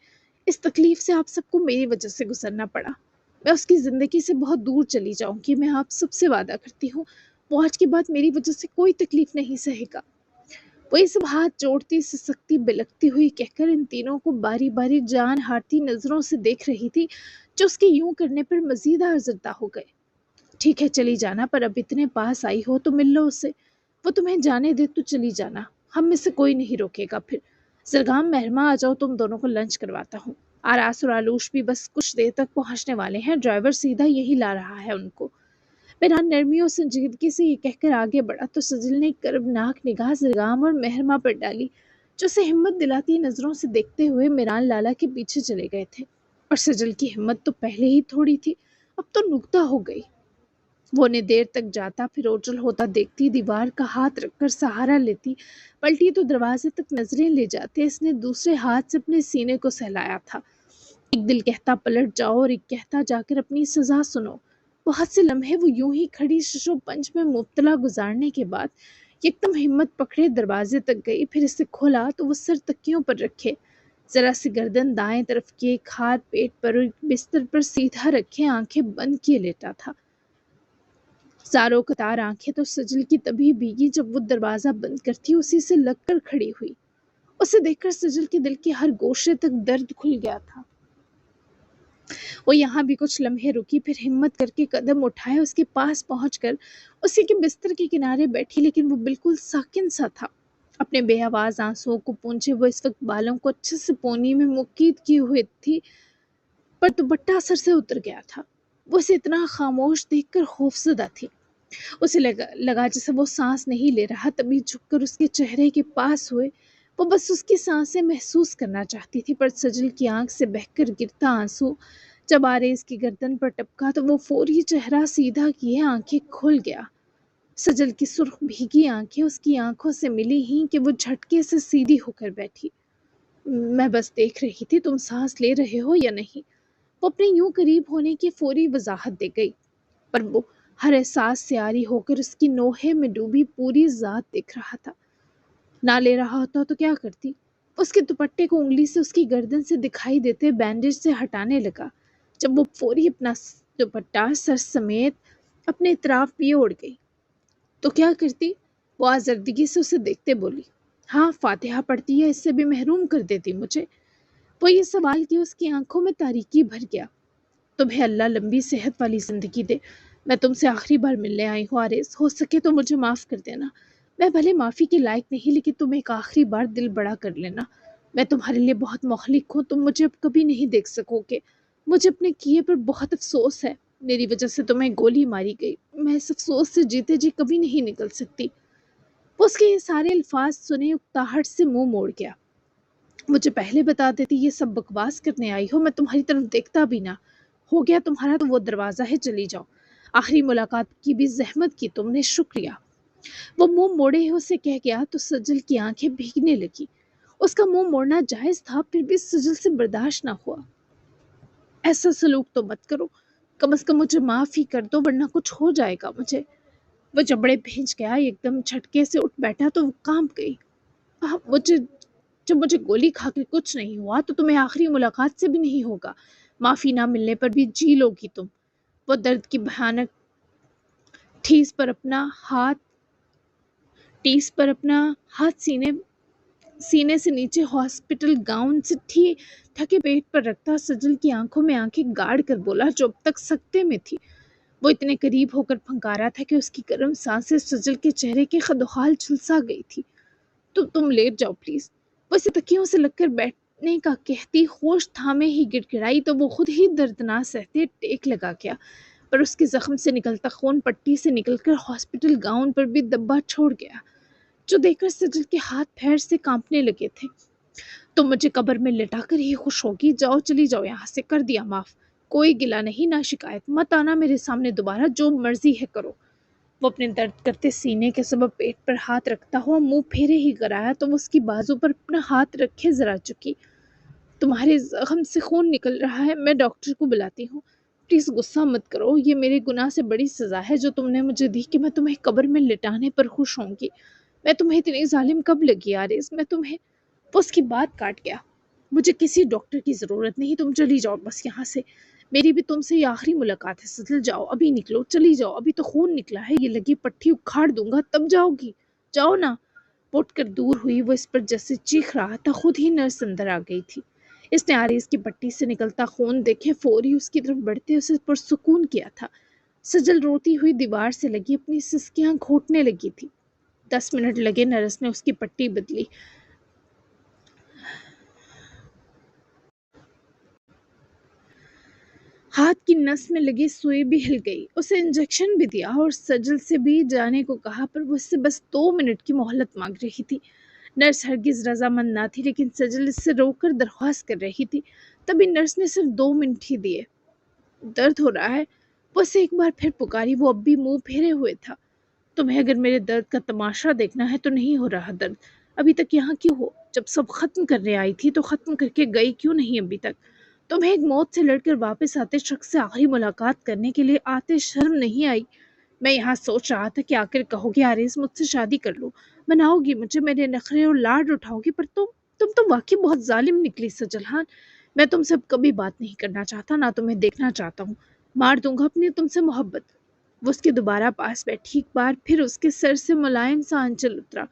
Speaker 1: اس تکلیف سے آپ سب کو میری وجہ سے گزرنا پڑا۔ میں اس کی زندگی سے بہت دور چلی جاؤں گی، میں آپ سب سے وعدہ کرتی ہوں۔ وہ آج کے بعد میری وجہ سے کوئی تکلیف نہیں سہے گا۔ وہ یہ سب ہاتھ جوڑتی، سسکتی، بلکتی ہوئی کہہ کر ان تینوں کو باری باری جان ہارتی نظروں سے دیکھ رہی تھی، جو اس کے یوں کرنے پر مزید آزردہ ہو گئے۔ ٹھیک ہے، چلی جانا، پر اب اتنے پاس آئی ہو تو مل لو اسے۔ وہ تمہیں جانے دے تو چلی جانا، ہم میں سے کوئی نہیں روکے گا پھر۔ زرگام، مہرما، آ جاؤ، تم دونوں کو لنچ کرواتا ہوں۔ آراس اور آلوش بھی بس کچھ دیر تک پہنچنے والے ہیں، ڈرائیور سیدھا یہی لا رہا ہے ان کو۔ میران نرمی اور سنجیدگی سے یہ کہہ کر آگے بڑھا تو سجل نے ایک کربناک نگاہ زرگام اور مہرما پر ڈالی، جو اسے ہمت دلاتی نظروں سے دیکھتے ہوئے میران لالا کے پیچھے چلے گئے تھے۔ اور سجل کی ہمت تو پہلے ہی تھوڑی تھی، اب تو نکتہ ہو گئی۔ وہ انہیں دیر تک جاتا پھر اوچل ہوتا دیکھتی، دیوار کا ہاتھ رکھ کر سہارا لیتی، پلٹی تو دروازے تک نظریں لے جاتے۔ اس نے دوسرے ہاتھ سے اپنے سینے کو سہلایا تھا۔ ایک دل کہتا پلٹ جاؤ اور ایک کہتا جا کر اپنی سزا سنو۔ بہت سے لمحے وہ یوں ہی کھڑی ششو پنج میں مبتلا گزارنے کے بعد یکدم ہمت پکڑے دروازے تک گئی، پھر اسے کھولا تو وہ سر تکیوں پر رکھے، ذرا سی گردن دائیں طرف کیے، ایک ہاتھ پیٹ پر اور بستر پر سیدھا رکھے، آنکھیں بند کیے لیٹا تھا۔ زاروں قطار آنکھیں تو سجل کی تبھی بھیگی جب وہ دروازہ بند کرتی اسی سے لگ کر کھڑی ہوئی۔ اسے دیکھ کر سجل کے دل کے ہر گوشے تک درد کھل گیا تھا۔ وہ یہاں بھی کچھ لمحے رکی، پھر ہمت کر کے قدم اٹھائے، اس کے پاس پہنچ کر اسی کے بستر کے کنارے بیٹھی، لیکن وہ بالکل ساکن سا تھا۔ اپنے بے آواز آنسوؤں کو پونچھے وہ اس وقت بالوں کو اچھے سے پونی میں مقید کیے ہوئے تھی، پر دوپٹہ سر سے اتر گیا تھا۔ وہ اسے اتنا خاموش دیکھ کر خوفزدہ تھی۔ اسے لگا جیسے وہ سانس نہیں لے رہا، تبھی جھک کر اس کے چہرے کے پاس ہوئے۔ وہ بس اس کی سانسیں محسوس کرنا چاہتی تھی، پر سجل کی آنکھ سے بہہ کر گرتا آنسو جب آریز کی گردن پر ٹپکا تو وہ فوری چہرہ سیدھا کیے آنکھیں کھل گیا۔ سجل کی سرخ بھیگی آنکھیں اس کی آنکھوں سے ملی ہی کہ وہ جھٹکے سے سیدھی ہو کر بیٹھی۔ میں بس دیکھ رہی تھی تم سانس لے رہے ہو یا نہیں۔ وہ اپنے یوں قریب ہونے کی فوری وضاحت دے گئی، پر وہ ہر احساس سے عاری ہو کر اس کی نوحے میں ڈوبی پوری ذات دیکھ رہا تھا۔ نہ لے رہا ہوتا تو کیا کرتی؟ اس کے دوپٹے کو انگلی سے اس کی گردن سے دکھائی دیتے بینڈیج سے ہٹانے لگا۔ جب وہ فوری اپنا دوپٹہ سر سمیت اپنے اطراف بھی اوڑھ گئی تو کیا کرتی؟ وہ آزردگی سے اسے دیکھتے بولی، ہاں فاتحہ پڑھتی ہے، اس سے بھی محروم کر دیتی مجھے۔ وہ یہ سوال کہ اس کی آنکھوں میں تاریکی بھر گیا۔ تمہیں اللہ لمبی صحت والی زندگی دے۔ میں تم سے آخری بار ملنے آئی ہوں آریز، ہو سکے تو مجھے معاف کر دینا۔ میں بھلے معافی کے لائق نہیں، لیکن تم ایک آخری بار دل بڑا کر لینا۔ میں تمہارے لیے بہت مخلص ہوں، تم مجھے اب کبھی نہیں دیکھ سکو گے۔ مجھے اپنے کیے پر بہت افسوس ہے، میری وجہ سے تمہیں گولی ماری گئی، میں اس افسوس سے جیتے جی کبھی نہیں نکل سکتی۔ وہ اس کے یہ سارے الفاظ سنے اکتاہٹ سے منہ موڑ گیا۔ مجھے پہلے بتا دیتی یہ سب بکواس کرنے آئی ہو، میں تمہاری طرف دیکھتا بھی نہ۔ ہو گیا تمہارا تو وہ دروازہ ہے، چلی جاؤ۔ آخری ملاقات کی بھی زحمت کی تم نے، شکریہ۔ وہ منہ موڑے ہی اسے کہہ گیا تو سجل کی آنکھیں بھیگنے لگی۔ اس کا منہ موڑنا جائز تھا، پھر بھی سجل سے برداشت نہ ہوا۔ ایسا سلوک تو مت کرو، کم از کم مجھے معاف ہی کر دو، ورنہ کچھ ہو جائے گا مجھے۔ وہ جبڑے بھینچ گیا، ایک دم جھٹکے سے اٹھ بیٹھا تو وہ کانپ گئی۔ جب مجھے گولی کھا کے کچھ نہیں ہوا تو تمہیں آخری ملاقات سے بھی نہیں ہوگا۔ معافی نہ ملنے پر بھی جی لو گی تم۔ وہ درد کی بھیانک ٹھیس پر اپنا ہاتھ سینے سے نیچے ہاسپٹل گاؤن سے تھکے پیٹ پر رکھتا سجل کی آنکھوں میں آنکھیں گاڑ کر بولا، جو اب تک سکتے میں تھی۔ وہ اتنے قریب ہو کر پھنکارا تھا کہ اس کی گرم سانسیں سجل کے چہرے کے خدوخال جھلسا گئی تھی۔ تم لیٹ جاؤ پلیز۔ وہ اسے تکیوں سے لگ کر بیٹھنے کا کہتی ہوش تھامے ہی گڑ گڑائی تو وہ خود ہی دردناک سہتے ٹیک لگا گیا، پر اس کے زخم سے نکلتا خون پٹی سے نکل کر ہاسپٹل گاؤن پر بھی دبا چھوڑ گیا، جو دیکھ کر سجل کے ہاتھ پیر سے کانپنے لگے تھے۔ تم مجھے قبر میں لٹا کر ہی خوش ہوگی، جاؤ چلی جاؤ یہاں سے، کر دیا معاف۔ کوئی گلہ نہیں، نہ شکایت، مت آنا میرے سامنے دوبارہ، جو مرضی ہے کرو۔ وہ اپنے درد کرتے سینے کے سبب پیٹ پر ہاتھ رکھتا ہوا منہ پھیرے ہی کرایا تو وہ اس کی بازو پر اپنا ہاتھ رکھے ذرا چکی۔ تمہارے زخم سے خون نکل رہا ہے، میں ڈاکٹر کو بلاتی ہوں۔ پلیز غصہ مت کرو، یہ میرے گناہ سے بڑی سزا ہے جو تم نے مجھے دی کہ میں تمہیں قبر میں لٹانے پر خوش ہوں گی۔ میں تمہیں اتنی ظالم کب لگی آریز؟ میں تمہیں… وہ اس کی بات کاٹ گیا۔ مجھے کسی ڈاکٹر کی ضرورت نہیں، تم چلی جاؤ بس یہاں سے۔ میری بھی تم سے یہ آخری ملاقات ہے سجل، جاؤ ابھی، نکلو، چلی جاؤ، ابھی تو خون نکلا ہے، یہ لگی پٹھی اکھاڑ دوں گا تب جاؤ گی، جاؤ نا۔ اٹھ کر دور ہوئی، وہ اس پر جیسے چیخ رہا تھا، خود ہی نرس اندر آ گئی تھی۔ اس نے آریز کی پٹی سے نکلتا خون دیکھے فوری اس کی طرف بڑھتے اسے پرسکون کیا تھا۔ سجل روتی ہوئی دیوار سے لگی اپنی سسکیاں گھونٹنے لگی تھی۔ 10 منٹ لگے، نرس نے اس کی پٹی بدلی۔ ہاتھ کی نس میں لگی سوئی بھی ہل گئی، اسے انجیکشن بھی دیا اور سجل سے بھی جانے کو کہا، پر وہ اس سے بس 2 منٹ کی مہلت مانگ رہی تھی۔ نرس ہرگز رضامند نہ تھی، لیکن سجل اس سے رو کر درخواست کر رہی تھی، تبھی نرس نے صرف 2 منٹ ہی دیے۔ درد ہو رہا ہے؟ وہ اسے ایک بار پھر پکاری، وہ اب بھی منہ پھیرے ہوئے تھا۔ تمہیں اگر میرے درد کا تماشا دیکھنا ہے تو نہیں ہو رہا درد؟ ابھی تک یہاں کیوں ہو؟ جب سب ختم کرنے آئی تھی تو ختم کر کے گئی کیوں نہیں ابھی تک؟ تمہیں ایک موت سے لڑ کر واپس آتے شخص سے آخری ملاقات کرنے کے لیے آتے شرم نہیں آئی؟ میں یہاں سوچ رہا تھا کہ آخر کہو گی آریز مجھ سے شادی کر لو، مناؤ گی مجھے، میرے نخرے اور لاڈ اٹھاؤ گی، پر تم تو واقعی بہت ظالم نکلی سجل ہان۔ میں تم سے اب کبھی بات نہیں کرنا چاہتا، نہ تمہیں دیکھنا چاہتا ہوں، مار دوں گا اپنی تم سے محبت۔ وہ اس کے دوبارہ پاس بیٹھی، ایک بار پھر اس کے سر سے ملائم سا آنچل اترا،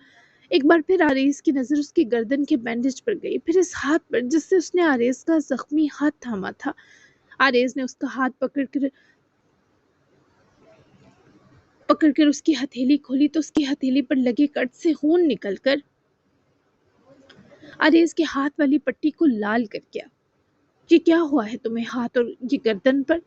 Speaker 1: ایک بار پھر آریز کی نظر اس کی گردن کے بینڈیج پر گئی، پھر اس ہاتھ پر جس سے اس نے آریز کا زخمی ہاتھ تھاما تھا۔ آریز نے اس کا ہاتھ پکڑ کر اس کی ہتھیلی کھولی تو اس کی ہتھیلی پر لگے کٹ سے خون نکل کر آریز کے ہاتھ والی پٹی کو لال کر گیا۔ یہ کیا ہوا ہے تمہیں ہاتھ اور یہ گردن پر؟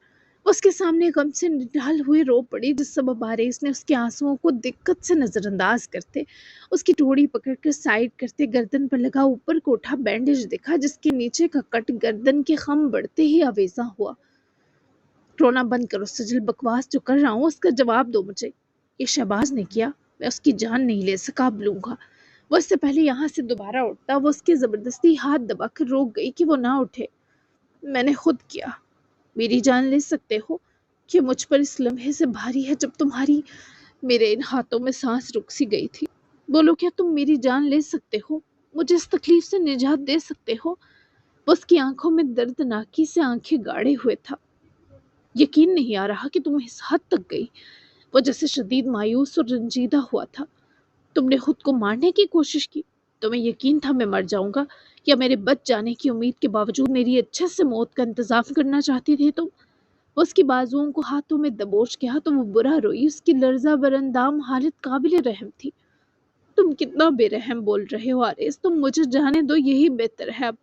Speaker 1: اس کے سامنے غم سے نڈال ہوئے رو پڑی، جس سبب آریز نے اس کے آنسوؤں کو دقت سے نظر انداز کرتے اس کی ٹوڑی پکڑ کر سائڈ کرتے گردن پر لگا اوپر کو اٹھا بینڈیج دکھا، جس کے نیچے کا کٹ گردن کے خم بڑھتے ہی آویزاں ہوا۔ رونا بند کرو سجل، بکواس جو کر رہا ہوں اس کا جواب دو مجھے۔ یہ شہباز نے کیا، میں اس کی جان نہیں لے سکا، اب لوں گا۔ وہ اس سے پہلے یہاں سے دوبارہ اٹھتا، وہ اس کے زبردستی ہاتھ دبا کر روک گئی کہ وہ نہ اٹھے۔ میں نے خود کیا۔ میری جان لے سکتے ہو کہ مجھ پر اس لمحے سے بھاری ہے جب تمہاری میرے ان ہاتھوں میں سانس رک سی گئی تھی۔ بولو کیا تم میری جان لے سکتے ہو، مجھے اس تکلیف سے نجات دے سکتے ہو؟ وہ اس کی آنکھوں میں دردناکی سے آنکھیں گاڑے ہوئے تھا۔ یقین نہیں آ رہا کہ تم اس حد تک گئی۔ وہ جیسے شدید مایوس اور رنجیدہ ہوا تھا۔ تم نے خود کو مارنے کی کوشش کی؟ تمہیں یقین تھا میں مر جاؤں گا، یا میرے بچ جانے کی امید کے باوجود میری اچھے سے موت کا انتظام کرنا چاہتی تھی تم؟ وہ اس کی بازوؤں کو ہاتھوں میں دبوچ گیا تو وہ برا روئی۔ اس کی لرزہ براندام حالت قابل رحم تھی۔ تم کتنا بے رحم بول رہے ہو آریز، تم مجھے جانے دو، یہی بہتر ہے اب۔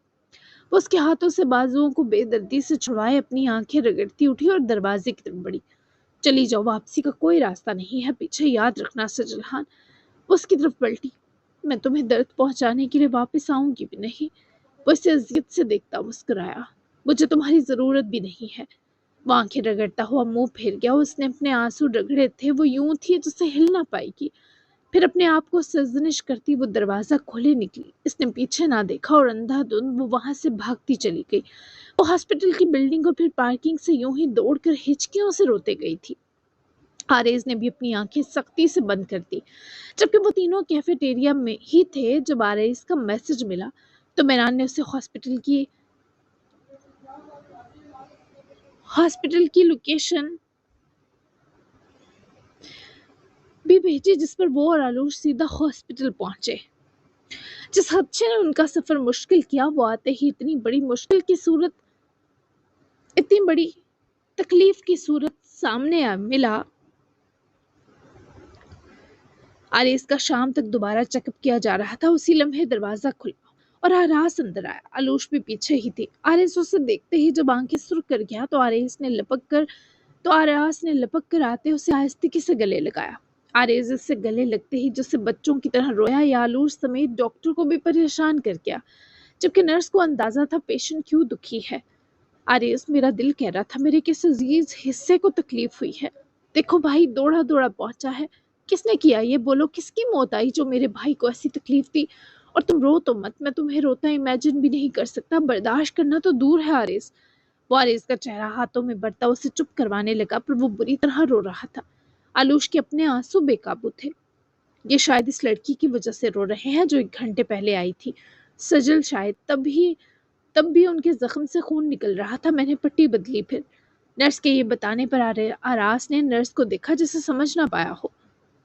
Speaker 1: وہ اس کے ہاتھوں سے بازوؤں کو بے دردی سے چھڑائے اپنی آنکھیں رگڑتی اٹھی اور دروازے کی طرف بڑھی۔ چلی جاؤ، واپسی کا کوئی راستہ نہیں ہے پیچھے، یاد رکھنا سجل خان۔ وہ اس کی طرف پلٹی۔ میں تمہیں درد پہنچانے کے لیے واپس آؤں گی بھی نہیں۔ وہ اسے اذیت سے دیکھتا مسکرایا۔ مجھے تمہاری ضرورت بھی نہیں ہے۔ وہ آنکھیں رگڑتا ہوا منہ پھیر گیا۔ اس نے اپنے آنسو رگڑے تھے، وہ یوں تھی جسے ہل نہ پائے گی۔ پھر اپنے آپ کو سرزنش کرتی وہ دروازہ کھولے نکلی۔ اس نے پیچھے نہ دیکھا اور اندھا دھند وہ وہاں سے بھاگتی چلی گئی۔ وہ ہاسپٹل کی بلڈنگ اور پھر پارکنگ سے یوں ہی دوڑ کر ہچکیوں سے روتے گئی تھی۔ آریز نے بھی اپنی آنکھیں سختی سے بند کر دی۔ جبکہ وہ تینوں کیفیٹیریا میں ہی تھے جب آریز کا میسج ملا تو میران نے اسے ہاسپٹل کی لوکیشن بھی بھیجی، جس پر وہ اور آلوش سیدھا ہاسپٹل پہنچے۔ جس حدشے نے ان کا سفر مشکل کیا، وہ آتے ہی اتنی بڑی تکلیف کی صورت سامنے ملا۔ آریز کا شام تک دوبارہ چیک اپ کیا جا رہا تھا۔ اسی لمحے دروازہ کھلا اور آراز اندر آیا۔ آلوش بھی پیچھے ہی تھی۔ آریز اسے دیکھتے ہی جب آنکھیں سرخ کر گیا تو آراز نے لپک کر آتے اسے آہستگی سے گلے لگایا۔ آریز اس سے گلے لگتے ہی جیسے بچوں کی طرح رویا، یا آلوش سمیت ڈاکٹر کو بھی پریشان کر گیا، جبکہ نرس کو اندازہ تھا پیشنٹ کیوں دکھی ہے۔ آریز، میرا دل کہہ رہا تھا میرے کس عزیز حصے کو تکلیف ہوئی ہے۔ دیکھو بھائی دوڑا دوڑا پہنچا ہے، کس نے کیا یہ بولو، کس کی موت آئی جو میرے بھائی کو ایسی تکلیف دی؟ اور تم رو تو مت، میں تمہیں روتا امیجن بھی نہیں کر سکتا، برداشت کرنا تو دور ہے آریز۔ وہ آریز کا چہرہ ہاتھوں میں بڑھتا اسے چپ کروانے لگا، پر وہ بری طرح رو رہا تھا۔ آلوش کے اپنے آنسو بے قابو تھے۔ یہ شاید اس لڑکی کی وجہ سے رو رہے ہیں جو 1 گھنٹے پہلے آئی تھی، سجل شاید، تب بھی ان کے زخم سے خون نکل رہا تھا۔ میں نے پٹی بدلی۔ پھر نرس کے یہ بتانے پر آراز نے نرس کو دیکھا جسے سمجھ نہ پایا ہو۔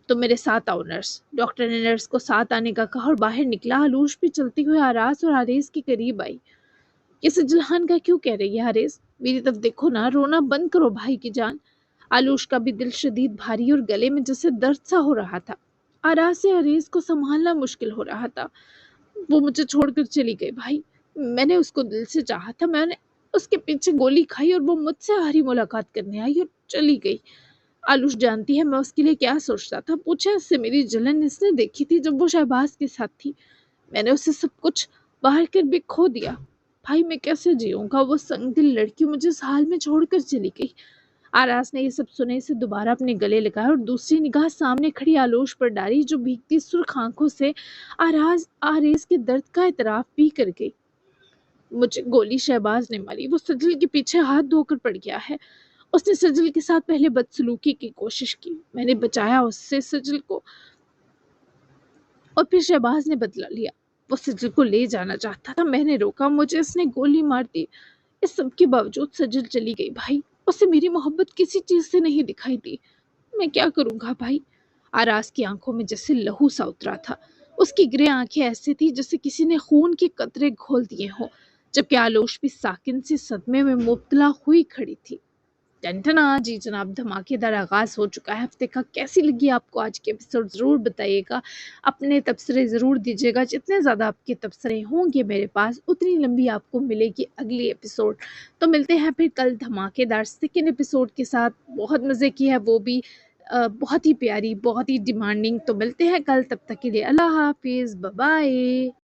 Speaker 1: تم میرے ساتھ آؤ نرس۔ ڈاکٹر نے نرس کو ساتھ آنے کا کہا اور باہر نکلا۔ آلوش بھی چلتی ہوئے آراز اور آریز کے قریب آئی۔ یہ سجل خان کا کیوں کہہ رہی ہے آریز؟ میری طرف دیکھو نا، رونا بند کرو بھائی کی جان۔ آلوش کا بھی دل شدید بھاری اور گلے میں جیسے درد سا ہو رہا تھا۔ آراز سے آریز کو سنبھالنا مشکل ہو رہا تھا۔ وہ مجھے چھوڑ کر چلی گئی بھائی، میں نے اس کو دل سے چاہا تھا، میں نے اس کے پیچھے گولی کھائی اور وہ مجھ سے آخری ملاقات کرنے آئی اور چلی گئی۔ آلوش جانتی ہے میں اس کے لیے کیا سوچتا تھا، پوچھا اس سے میری جلن اس نے دیکھی تھی جب وہ شہباز کے ساتھ تھی۔ میں نے اسے سب کچھ باہر کر بھی کھو دیا۔ بھائی میں کیسے جیوں گا، وہ سنگ دل لڑکی مجھے اس حال میں چھوڑ کر چلی گئی۔ آراز نے یہ سب سنے سے دوبارہ اپنے گلے لگایا اور دوسری نگاہ سامنے کھڑی آلوش پر ڈالی جو بھیگتی سرخ آنکھوں سے آریز کے درد کا اعتراف بھی کر گئی۔ مجھے گولی شہباز نے ماری، وہ سجل کے پیچھے ہاتھ دھو کر پڑ گیا ہے۔ اس نے سجل کے ساتھ پہلے بدسلوکی کی کوشش کی، میں نے بچایا اس سے سجل کو، اور پھر شہباز نے بدلہ لیا۔ وہ سجل کو لے جانا چاہتا تھا، میں نے روکا، مجھے اس نے گولی مار دی۔ اس سب کے باوجود سجل چلی گئی بھائی، اسے میری محبت کسی چیز سے نہیں دکھائی دی۔ میں کیا کروں گا بھائی؟ آراز کی آنکھوں میں جیسے لہو سا اترا تھا۔ اس کی گرے آنکھیں ایسے تھی جیسے کسی نے خون کے قطرے گھول دیے ہوں، جبکہ آلوش بھی ساکن سے صدمے میں مبتلا ہوئی کھڑی تھی۔ ٹنٹنا جی جناب، دھماکےدار آغاز ہو چکا ہے ہفتے کا۔ کیسی لگی آپ کو آج کی ایپیسوڈ ضرور بتائیے گا، اپنے تبصرے ضرور دیجیے گا۔ جتنے زیادہ آپ کے تبصرے ہوں گے میرے پاس، اتنی لمبی آپ کو ملے گی اگلی ایپیسوڈ۔ تو ملتے ہیں پھر کل دھماکےدار سیکنڈ ایپیسوڈ کے ساتھ، بہت مزے کی ہے وہ بھی، بہت ہی پیاری، بہت ہی ڈیمانڈنگ۔ تو ملتے ہیں کل، تب تک کے لیے اللہ حافظ، بائے بائے۔